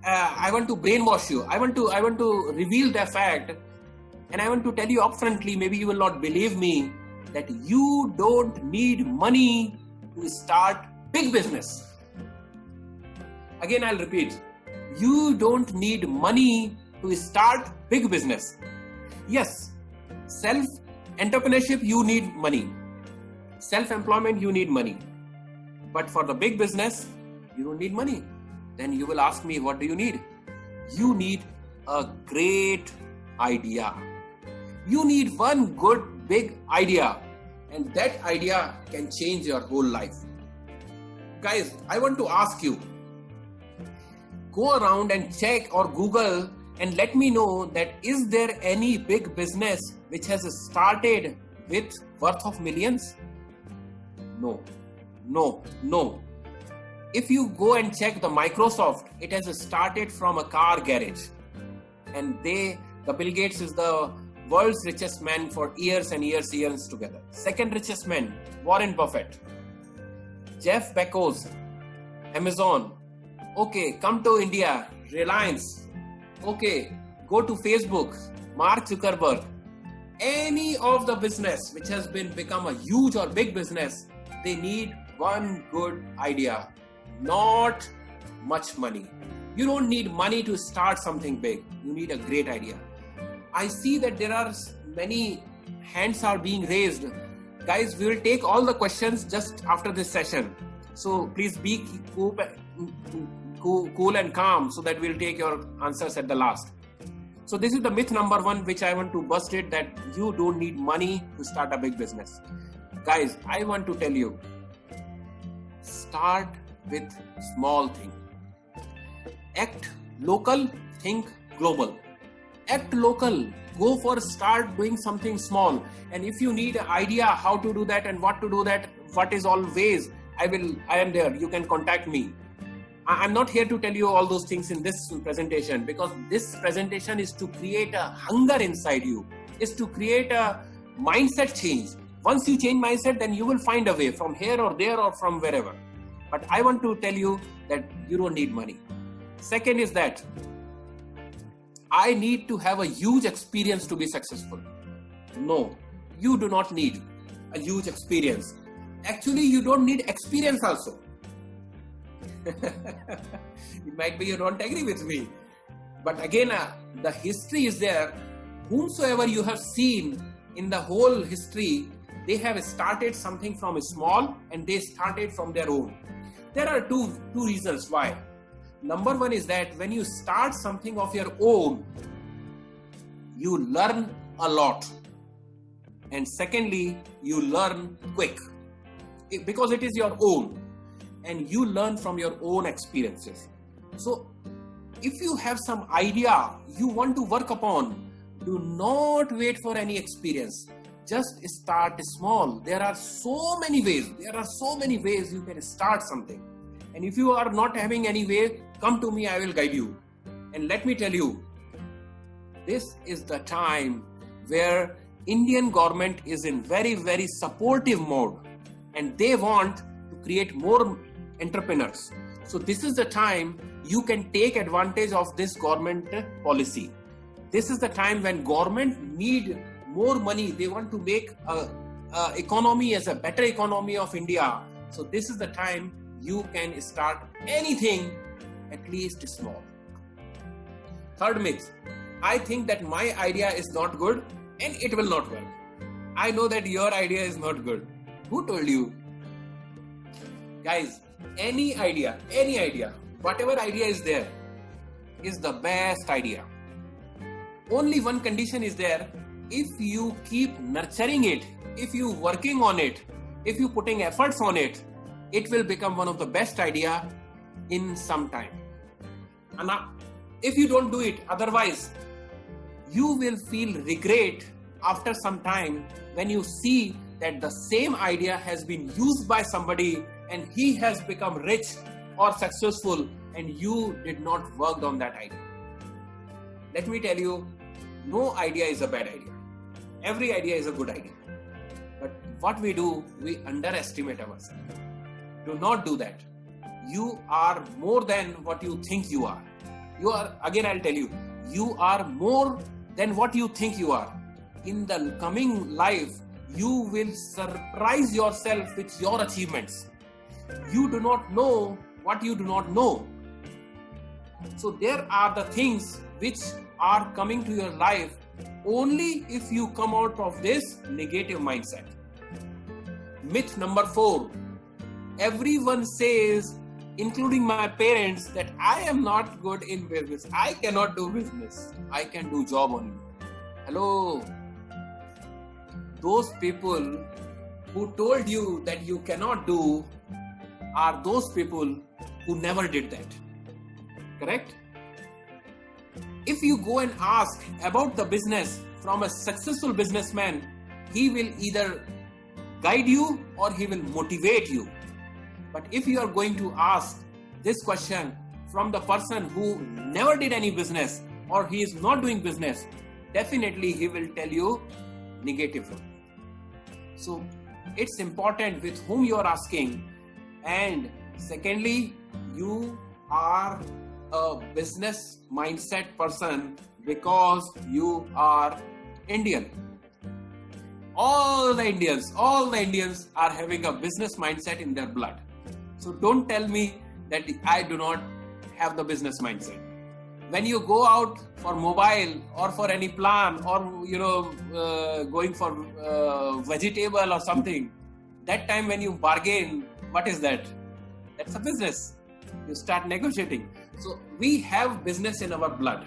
I want to brainwash you. I want to reveal the fact, and I want to tell you upfrontly, maybe you will not believe me, that you don't need money to start big business. Again, I'll repeat. You don't need money to start big business. Yes, self-entrepreneurship, you need money. Self-employment, you need money. But for the big business, you don't need money. Then you will ask me, what do you need? You need a great idea. You need one good big idea, and that idea can change your whole life. Guys, I want to ask you, go around and check or Google and let me know that is there any big business which has started with worth of millions? No. If you go and check the Microsoft, it has started from a car garage, and the Bill Gates is the world's richest man for years and years together. Second richest man, Warren Buffett. Jeff Bezos, Amazon. Okay, come to India, Reliance. Okay, go to Facebook, Mark Zuckerberg. Any of the business which has become a huge or big business, they need one good idea, not much money. You don't need money to start something big. You need a great idea. I see that there are many hands are being raised. Guys, we will take all the questions just after this session. So please be cool and calm so that we'll take your answers at the last. So this is the myth number 1 which I want to bust it, that you don't need money to start a big business. Guys, I want to tell you, start with small thing. Act local, think global. Act local. Go for start doing something small. And if you need an idea how to do that and what to do that, what is always, I am there. You can contact me. I'm not here to tell you all those things in this presentation, because this presentation is to create a hunger inside you, is to create a mindset change. Once you change mindset, then you will find a way from here or there or from wherever. But I want to tell you that you don't need money. Second is that I need to have a huge experience to be successful. No, you do not need a huge experience. Actually, you don't need experience also. It might be you don't agree with me. But again, the history is there. Whomsoever you have seen in the whole history, they have started something from small and they started from their own. There are two reasons why. Number 1 is that when you start something of your own, you learn a lot. And secondly, you learn quick. Because it is your own. And you learn from your own experiences. So, if you have some idea you want to work upon, do not wait for any experience. Just start small. There are so many ways you can start something. And if you are not having any way, come to me, I will guide you. And let me tell you, this is the time where Indian government is in very, very supportive mode. And they want to create more entrepreneurs. So this is the time you can take advantage of this government policy. This is the time when government need more money. They want to make a economy as a better economy of India. So this is the time you can start anything, at least small. Third myth, I think that my idea is not good and it will not work. I know that your idea is not good. Who told you? Guys, any idea, whatever idea is there, is the best idea. Only one condition is there. If you keep nurturing it, if you working on it, if you putting efforts on it, it will become one of the best idea in some time. And if you don't do it, otherwise, you will feel regret after some time when you see that the same idea has been used by somebody and he has become rich or successful and you did not work on that idea. Let me tell you, no idea is a bad idea. Every idea is a good idea. But what we do, we underestimate ourselves. Do not do that. You are more than what you think you are. You are, again I'll tell you, you are more than what you think you are. In the coming life, you will surprise yourself with your achievements. You do not know what you do not know. So there are the things which are coming to your life only if you come out of this negative mindset. Myth number 4. Everyone says, including my parents, that I am not good in business. I cannot do business. I can do job only. Hello. Those people who told you that you cannot do are those people who never did that. Correct? If you go and ask about the business from a successful businessman, he will either guide you or he will motivate you. But if you are going to ask this question from the person who never did any business or he is not doing business, definitely he will tell you negatively. So it's important with whom you are asking. And secondly, you are a business mindset person because you are Indian. All the Indians are having a business mindset in their blood. So don't tell me that I do not have the business mindset. When you go out for mobile or for any plan or going for vegetable or something, that time when you bargain, what is that? That's a business. You start negotiating. So we have business in our blood.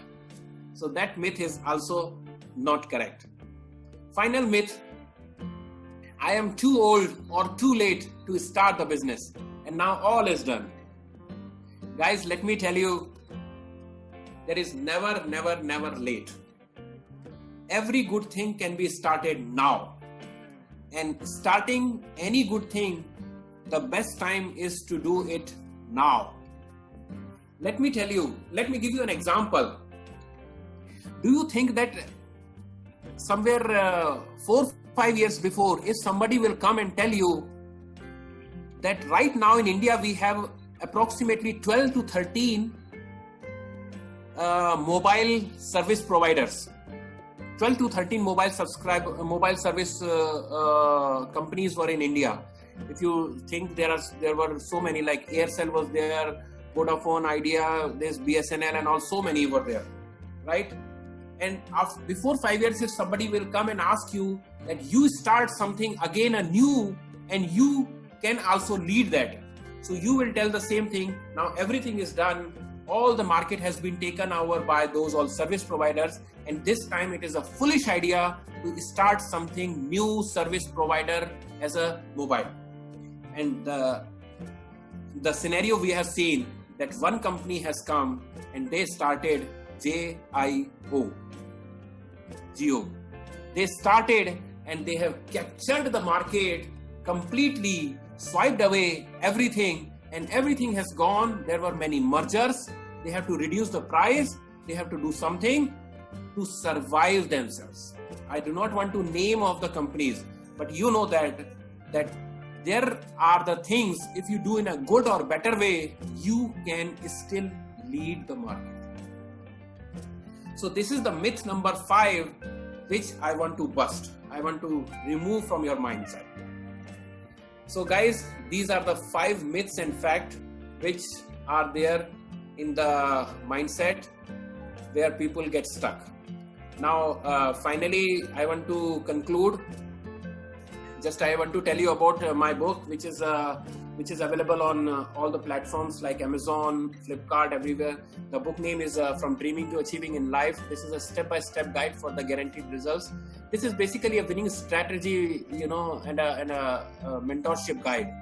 So that myth is also not correct. Final myth: I am too old or too late to start the business, and now all is done. Guys, let me tell you, there is never late. Every good thing can be started now. And starting any good thing, the best time is to do it now. Let me give you an example. Do you think that somewhere 4-5 years before, if somebody will come and tell you that right now in India we have approximately 12 to 13 mobile service providers, 12 to 13 mobile service companies were in India. If you think there were so many, like Aircel was there, Vodafone, Idea, there's BSNL and all, so many were there, right? And before 5 years, if somebody will come and ask you that you start something again anew and you can also lead that, so you will tell the same thing. Now everything is done. All the market has been taken over by those all service providers, and this time it is a foolish idea to start something new service provider as a mobile. And the scenario we have seen, that one company has come and they started Jio. They started and they have captured the market completely, swiped away everything, and everything has gone. There were many mergers. They have to reduce the price. They have to do something to survive themselves. I do not want to name of the companies, but you know that there are the things, if you do in a good or better way, you can still lead the market. So this is the myth number 5, which I want to bust. I want to remove from your mindset. So guys, these are the 5 myths and facts which are there in the mindset where people get stuck. Now, finally, I want to conclude. I want to tell you about my book, which is available on all the platforms like Amazon, Flipkart, everywhere. The book name is From Dreaming to Achieving in Life. This is a step-by-step guide for the guaranteed results. This is basically a winning strategy, and a mentorship guide.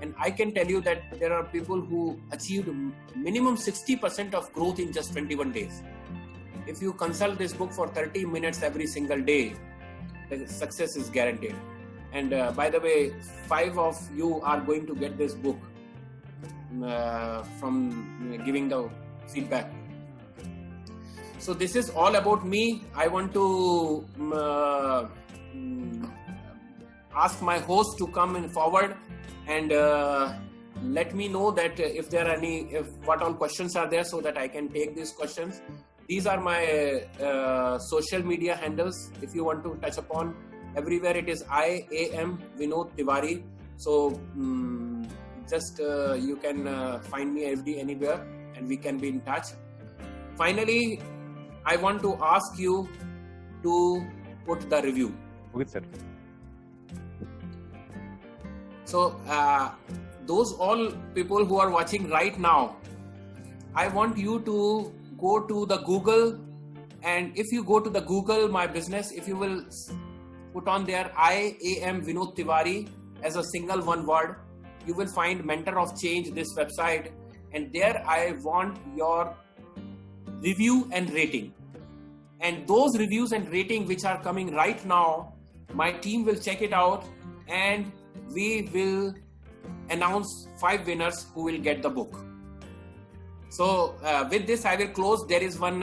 And I can tell you that there are people who achieved minimum 60% of growth in just 21 days. If you consult this book for 30 minutes every single day, the success is guaranteed. And by the way, 5 of you are going to get this book from giving the feedback. So this is all about me. I want to ask my host to come in forward and let me know that if there are what all questions are there, so that I can take these questions. These are my social media handles. If you want to touch upon, Everywhere it is I AM Vinod Tiwari. So just you can find me anywhere, and we can be in touch. Finally, I want to ask you to put the review. Okay, sir. So those all people who are watching right now, I want you to go to the Google, and if you go to the Google My Business, if you will put on there I AM Vinod Tiwari as a single one word, you will find Mentor of Change, this website, and there I want your review and rating. And those reviews and rating which are coming right now, my team will check it out, and we will announce 5 winners who will get the book. So with this I will close. There is one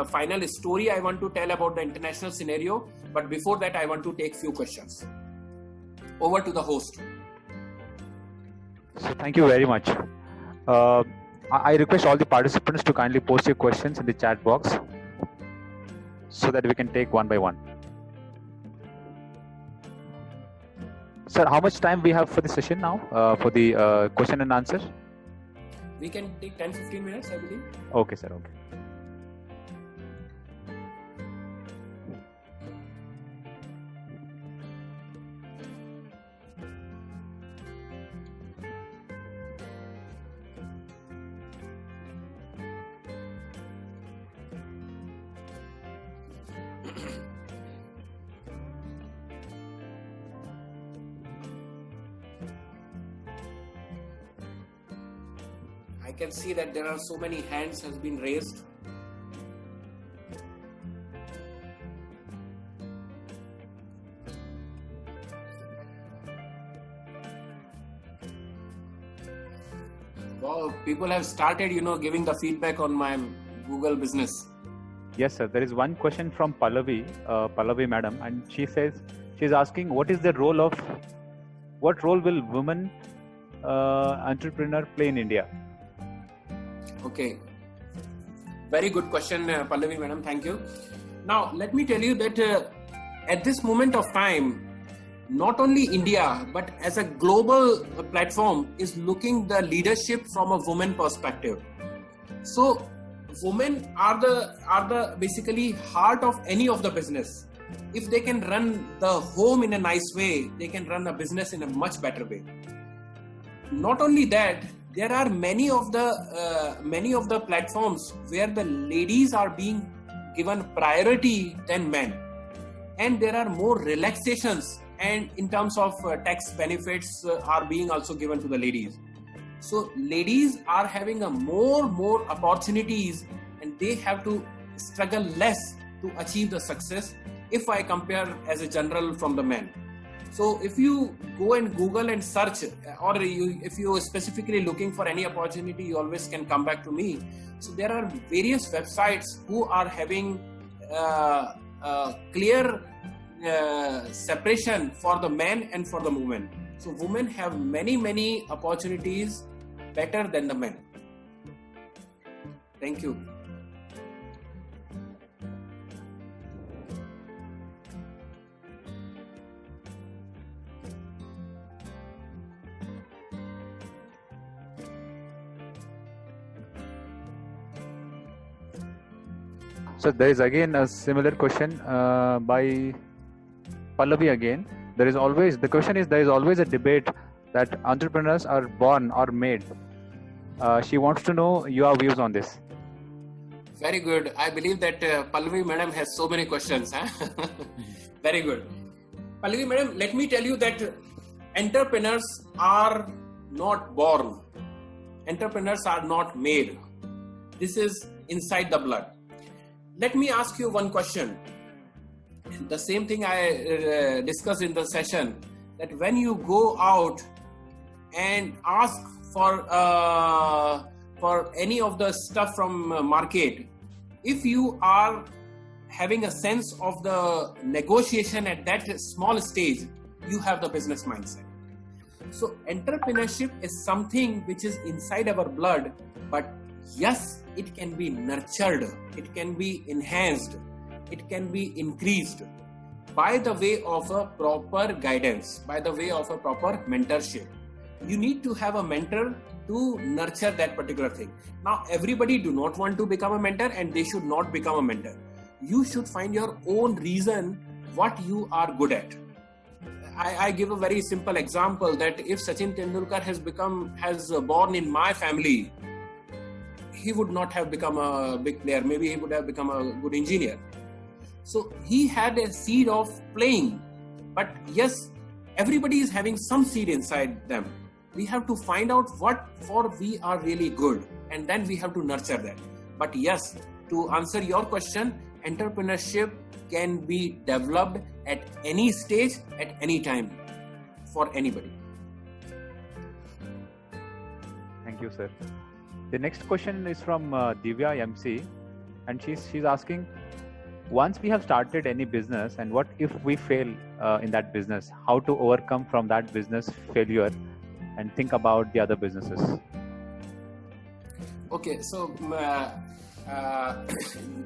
final story I want to tell about the international scenario, but before that I want to take few questions. Over to the host. So thank you very much. I request all the participants to kindly post your questions in the chat box so that we can take one by one. Sir, how much time we have for the session now, for the question and answer? We can take 10-15 minutes, I believe. Okay, sir. Okay. I can see that there are so many hands has been raised. Wow, people have started, giving the feedback on my Google business. Yes, sir. There is one question from Pallavi madam, and she says, she's asking, what role will women entrepreneur play in India? Okay. Very good question, Pallavi madam. Thank you. Now, let me tell you that at this moment of time, not only India, but as a global platform is looking the leadership from a woman perspective. So, women are the basically heart of any of the business. If they can run the home in a nice way, they can run a business in a much better way. Not only that, there are many of the platforms where the ladies are being given priority than men, and there are more relaxations, and in terms of tax benefits are being also given to the ladies. So ladies are having a more opportunities, and they have to struggle less to achieve the success if I compare as a general from the men. So if you go and Google and search, or if you are specifically looking for any opportunity, you always can come back to me. So there are various websites who are having clear separation for the men and for the women. So women have many opportunities better than the men. Thank you. So there is again a similar question by Pallavi again. There is always a debate that entrepreneurs are born or made. She wants to know your views on this. Very good. I believe that Pallavi madam has so many questions. Very good. Pallavi madam, let me tell you that entrepreneurs are not born. Entrepreneurs are not made. This is inside the blood. Let me ask you one question. The same thing I discussed in the session, that when you go out and ask for any of the stuff from market, if you are having a sense of the negotiation at that small stage, you have the business mindset. So entrepreneurship is something which is inside our blood, but yes, it can be nurtured, it can be enhanced, it can be increased. by the way of a proper guidance, by the way of a proper mentorship. You need to have a mentor to nurture that particular thing. Now, everybody do not want to become a mentor, and they should not become a mentor. You should find your own reason what you are good at. I give a very simple example that if Sachin Tendulkar has born in my family, he would not have become a big player. Maybe he would have become a good engineer. So he had a seed of playing. But yes, everybody is having some seed inside them. We have to find out what for we are really good, and then we have to nurture that. But yes, to answer your question, entrepreneurship can be developed at any stage, at any time, for anybody. Thank you, sir. The next question is from Divya MC, and she's asking, once we have started any business, and what if we fail in that business? How to overcome from that business failure and think about the other businesses? Okay, so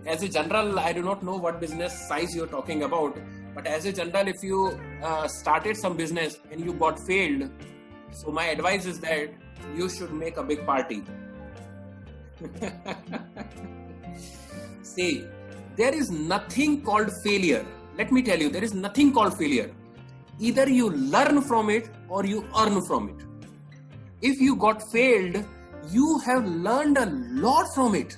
as a general, I do not know what business size you're talking about, but as a general, if you started some business and you got failed, so my advice is that you should make a big party. See, there is nothing called failure. Let me tell you, there is nothing called failure. Either you learn from it or you earn from it. If you got failed, you have learned a lot from it.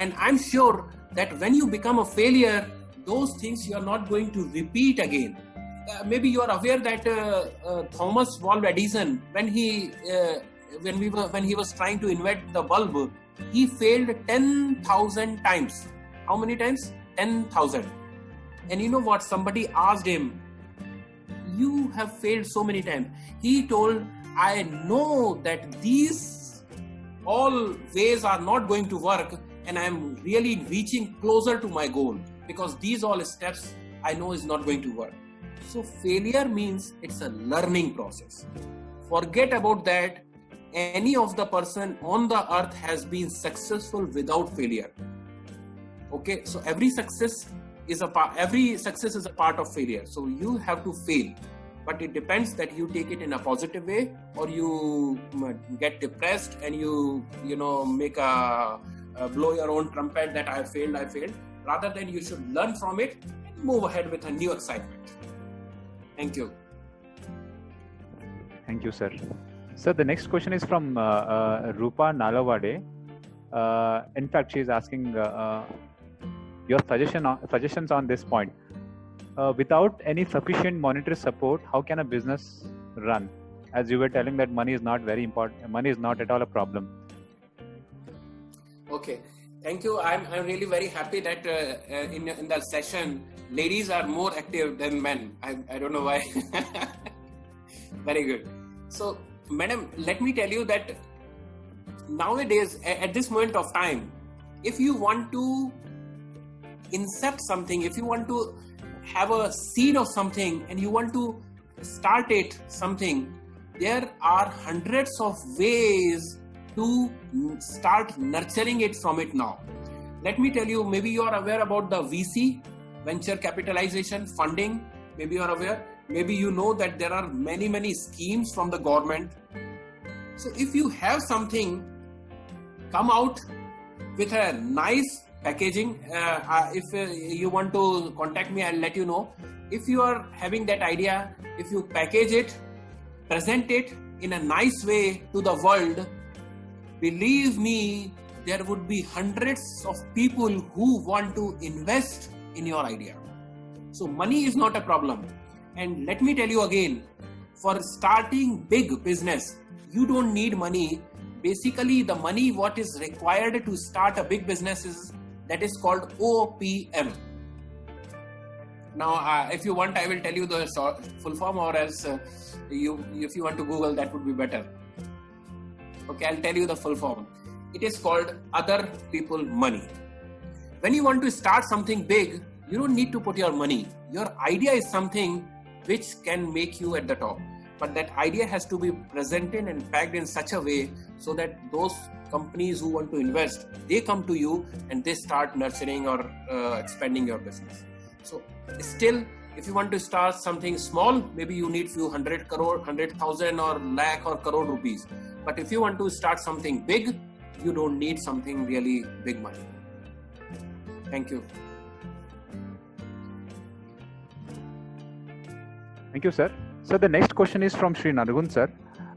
And I'm sure that when you become a failure, those things you are not going to repeat again. Maybe you are aware that Thomas Alva Edison, when he was trying to invent the bulb, he failed 10,000 times. How many times? 10,000. And you know what? Somebody asked him, "You have failed so many times." He told, "I know that these all ways are not going to work, and I'm really reaching closer to my goal, because these all steps I know is not going to work." So failure means it's a learning process. Forget about that. Any of the person on the earth has been successful without failure. Okay, so every success is a part of failure. So you have to fail, but it depends that you take it in a positive way, or you get depressed and you make a blow your own trumpet that I failed. Rather than you should learn from it and move ahead with a new excitement. Thank you. Thank you, sir. So the next question is from Rupa Nalavade. In fact, she is asking your suggestions on this point. Without any sufficient monetary support, how can a business run? As you were telling that money is not very important. Money is not at all a problem. Okay, thank you. I'm really very happy that in that session, ladies are more active than men. I don't know why. Very good. So, madam, let me tell you that nowadays, at this moment of time, if you want to incept something, if you want to have a seed of something and you want to start something, there are hundreds of ways to start nurturing it from it now. Let me tell you, maybe you are aware about the VC, venture capitalization, funding. Maybe you are aware. Maybe you know that there are many schemes from the government. So if you have something, come out with a nice packaging. If you want to contact me, I'll let you know. If you are having that idea, if you package it, present it in a nice way to the world, believe me, there would be hundreds of people who want to invest in your idea. So money is not a problem. And let me tell you again, for starting big business, you don't need money. Basically, the money what is required to start a big business is that is called OPM. Now, if you want, I will tell you the full form, or else if you want to Google, that would be better. Okay, I'll tell you the full form. It is called other people money. When you want to start something big, you don't need to put your money. Your idea is something which can make you at the top. But that idea has to be presented and packed in such a way so that those companies who want to invest, they come to you and they start nurturing or expanding your business. So still, If you want to start something small, maybe you need few 100 crore, 100,000 or lakh or crore rupees. But if you want to start something big, you don't need something really big money. Thank you. Thank you, sir. So the next question is from Sri Naragun, sir.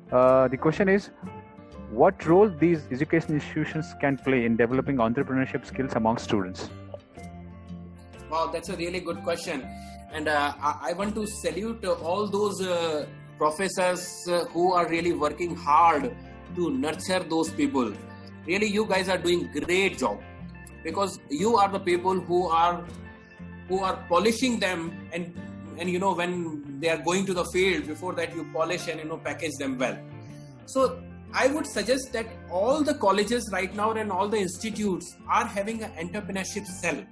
The question is, what role these education institutions can play in developing entrepreneurship skills among students? Wow, that's a really good question. And I want to salute all those professors who are really working hard to nurture those people. Really, you guys are doing great job, because you are the people who are polishing them, and when they are going to the field, before that you polish and package them well. So I would suggest that all the colleges right now and all the institutes are having an entrepreneurship cell.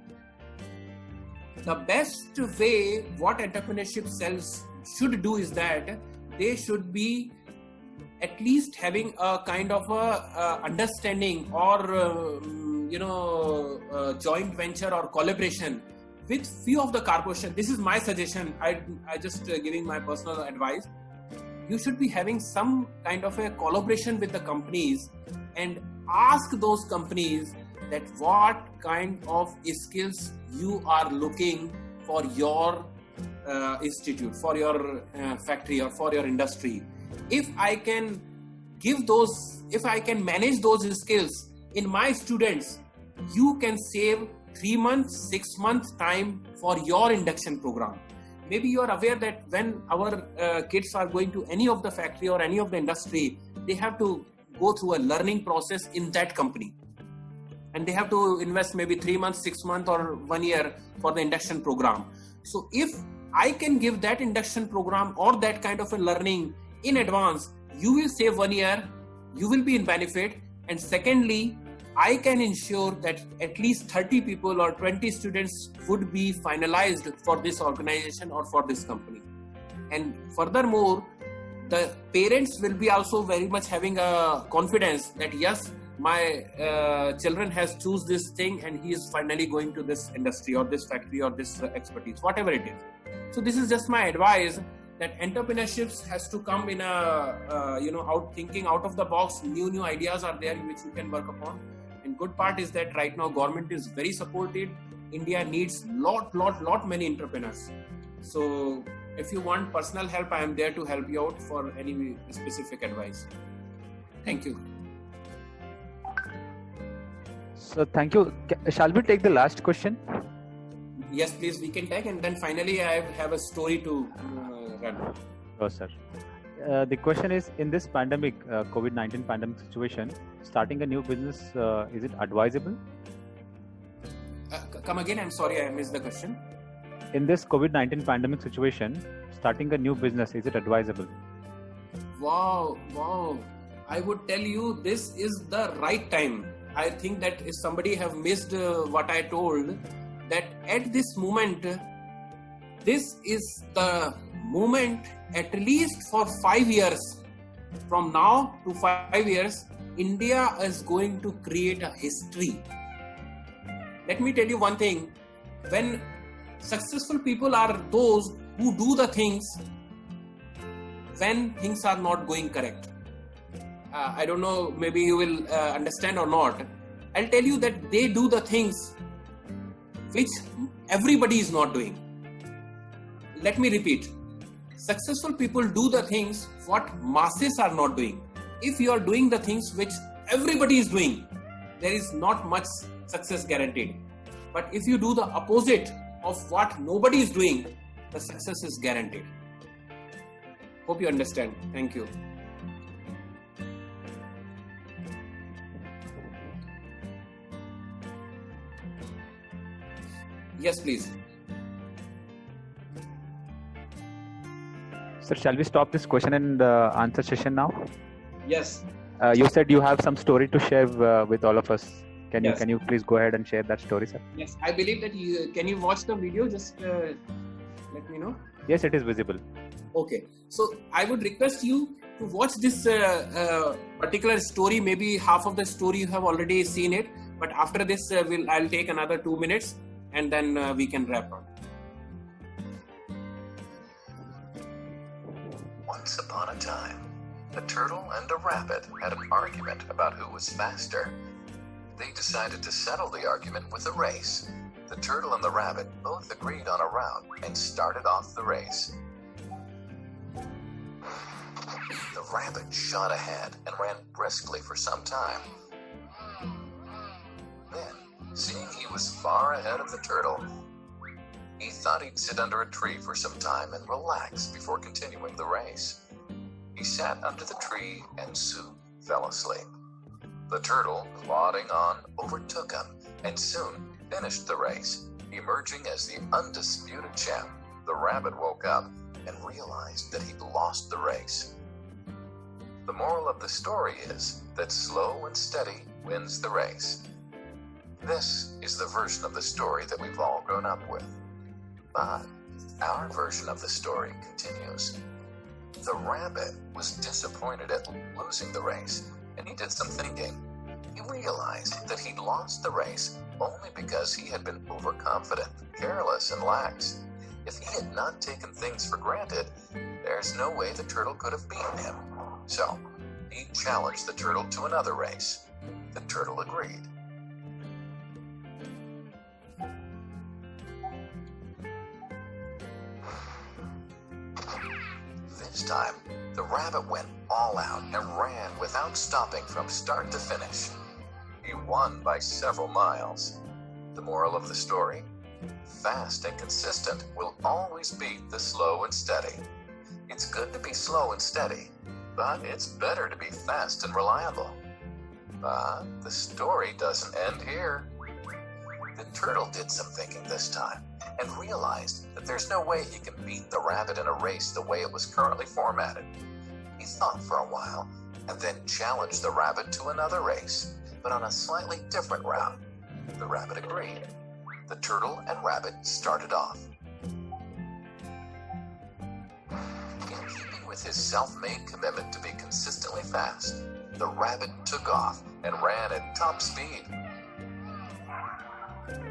The best way what entrepreneurship cells should do is that they should be at least having a kind of a understanding or joint venture or collaboration with few of the corporations. This is my suggestion. I just giving my personal advice. You should be having some kind of a collaboration with the companies and ask those companies that what kind of skills you are looking for your institute, for your factory or for your industry. If I can manage those skills in my students, you can save 3 months, 6 months time for your induction program. Maybe you are aware that when our kids are going to any of the factory or any of the industry, they have to go through a learning process in that company. And they have to invest maybe 3 months, 6 months or 1 year for the induction program. So if I can give that induction program or that kind of a learning in advance, you will save 1 year, you will be in benefit. And secondly, I can ensure that at least 30 people or 20 students would be finalized for this organization or for this company. And furthermore, the parents will be also very much having a confidence that yes, my children has choose this thing and he is finally going to this industry or this factory or this expertise, whatever it is. So this is just my advice, that entrepreneurship has to come in thinking out of the box. New ideas are there which you can work upon. And good part is that right now government is very supportive. India needs lot many entrepreneurs. So if you want personal help, I am there to help you out for any specific advice. Thank you. So thank you. Shall we take the last question? Yes, please, we can take, and then finally I have a story to run. Oh, sir. The question is, in this pandemic, COVID-19 pandemic situation, starting a new business, is it advisable? Come again, I'm sorry, I missed the question. In this COVID-19 pandemic situation, starting a new business, is it advisable? Wow. I would tell you this is the right time. I think that if somebody have missed what I told, that at this moment, this is the moment, at least for 5 years, from now to 5 years, India is going to create a history. Let me tell you one thing. When successful people are those who do the things when things are not going correct. I don't know, maybe you will understand or not. I'll tell you that they do the things which everybody is not doing. Let me repeat. Successful people do the things what masses are not doing. If you are doing the things which everybody is doing, there is not much success guaranteed. But if you do the opposite of what nobody is doing, the success is guaranteed. Hope you understand. Thank you. Yes, please. Sir, shall we stop this question and answer session now? Yes. You said you have some story to share with all of us. Can Yes. you please go ahead and share that story, sir? Yes, I believe that can you watch the video? Just let me know. Yes, it is visible. Okay. So I would request you to watch this particular story. Maybe half of the story you have already seen it, but after this, I'll take another 2 minutes and then we can wrap up. Once upon a time, a turtle and a rabbit had an argument about who was faster. They decided to settle the argument with a race. The turtle and the rabbit both agreed on a route and started off the race. The rabbit shot ahead and ran briskly for some time. Then, seeing he was far ahead of the turtle, he thought he'd sit under a tree for some time and relax before continuing the race. He sat under the tree and soon fell asleep. The turtle, plodding on, overtook him and soon finished the race, emerging as the undisputed champ. The rabbit woke up and realized that he'd lost the race. The moral of the story is that slow and steady wins the race. This is the version of the story that we've all grown up with. But our version of the story continues. The rabbit was disappointed at losing the race, and he did some thinking. He realized that he'd lost the race only because he had been overconfident, careless, and lax. If he had not taken things for granted, there's no way the turtle could have beaten him. So, he challenged the turtle to another race. The turtle agreed. This time, the rabbit went all out and ran without stopping from start to finish. He won by several miles. The moral of the story? Fast and consistent will always beat the slow and steady. It's good to be slow and steady, but it's better to be fast and reliable. But the story doesn't end here. The turtle did some thinking this time and realized that there's no way he can beat the rabbit in a race the way it was currently formatted. He thought for a while and then challenged the rabbit to another race, but on a slightly different route. The rabbit agreed. The turtle and rabbit started off. In keeping with his self-made commitment to be consistently fast, the rabbit took off and ran at top speed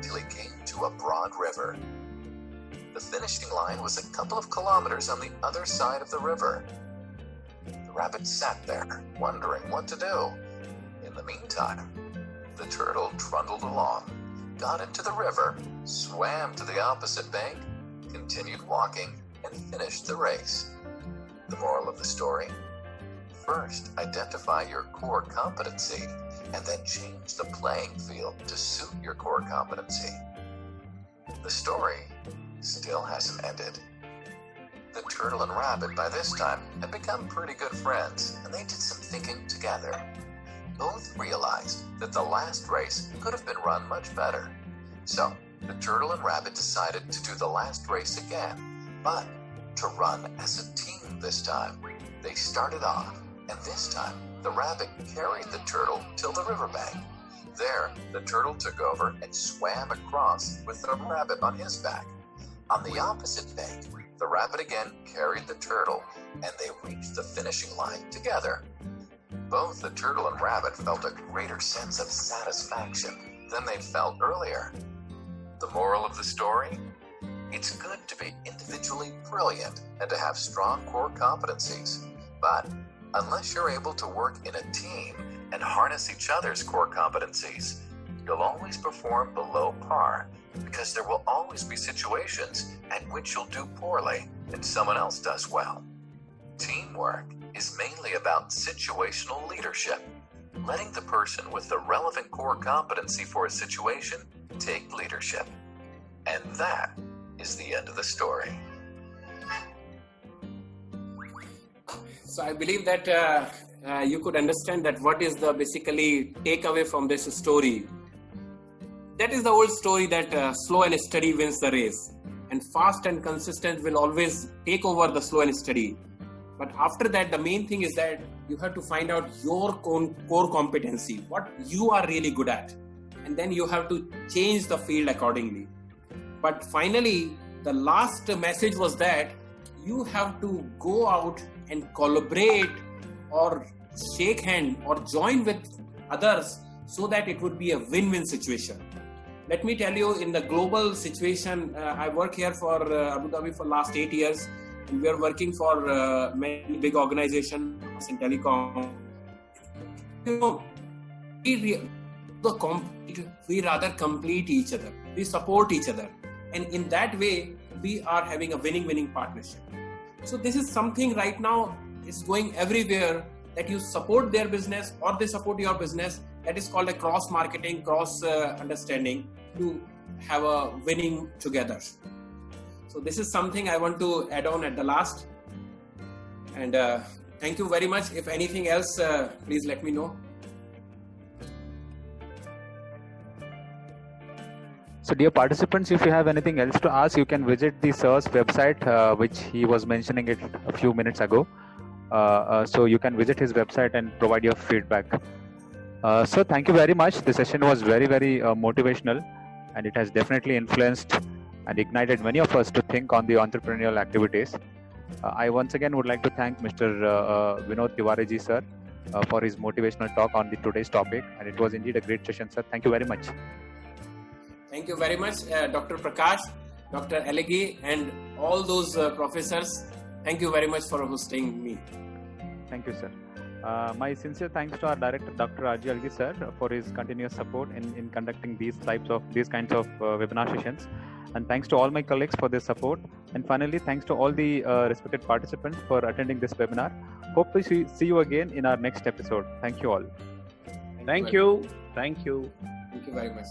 till he came to a broad river. The finishing line was a couple of kilometers on the other side of the river. The rabbit sat there, wondering what to do. In the meantime, the turtle trundled along, got into the river, swam to the opposite bank, continued walking, and finished the race. The moral of the story? First, identify your core competency, and then change the playing field to suit your core competency. The story still hasn't ended. The turtle and rabbit by this time had become pretty good friends, and they did some thinking together. Both realized that the last race could have been run much better. So, the turtle and rabbit decided to do the last race again, but to run as a team this time. They started off, and this time, the rabbit carried the turtle till the riverbank. There, the turtle took over and swam across with the rabbit on his back. On the opposite bank, the rabbit again carried the turtle, and they reached the finishing line together. Both the turtle and rabbit felt a greater sense of satisfaction than they'd felt earlier. The moral of the story? It's good to be individually brilliant and to have strong core competencies. But unless you're able to work in a team and harness each other's core competencies, you'll always perform below par, because there will always be situations at which you'll do poorly and someone else does well. Teamwork is mainly about situational leadership, letting the person with the relevant core competency for a situation take leadership. And that is the end of the story. So I believe that you could understand that what is the basically takeaway from this story. That is the old story that slow and steady wins the race, and fast and consistent will always take over the slow and steady. But after that, the main thing is that you have to find out your core competency, what you are really good at, and then you have to change the field accordingly. But finally, the last message was that you have to go out and collaborate or shake hand or join with others so that it would be a win-win situation. Let me tell you, in the global situation, I work here for Abu Dhabi for last 8 years, We are working for many big organizations in telecom. We rather complete each other. We support each other. And in that way, we are having a winning partnership. So this is something right now is going everywhere, that you support their business or they support your business. That is called a cross marketing, cross understanding, to have a winning together. So this is something I want to add on at the last. And thank you very much. If anything else, please let me know. So dear participants, if you have anything else to ask, you can visit the sir's website, which he was mentioning it a few minutes ago. So you can visit his website and provide your feedback. So thank you very much. The session was very motivational, and it has definitely influenced and ignited many of us to think on the entrepreneurial activities. I once again would like to thank Mr. Vinod Tiwari sir for his motivational talk on today's topic, and it was indeed a great session, sir. Thank you very much. Thank you very much, Dr. Prakash, Dr. Elegi, and all those professors. Thank you very much for hosting me. Thank you, sir. My sincere thanks to our director, Dr. Raji Algi sir, for his continuous support in conducting these kinds of webinar sessions. And thanks to all my colleagues for their support. And finally, thanks to all the respected participants for attending this webinar. Hope to see you again in our next episode. Thank you all. Thank you. Thank you. Thank you very much.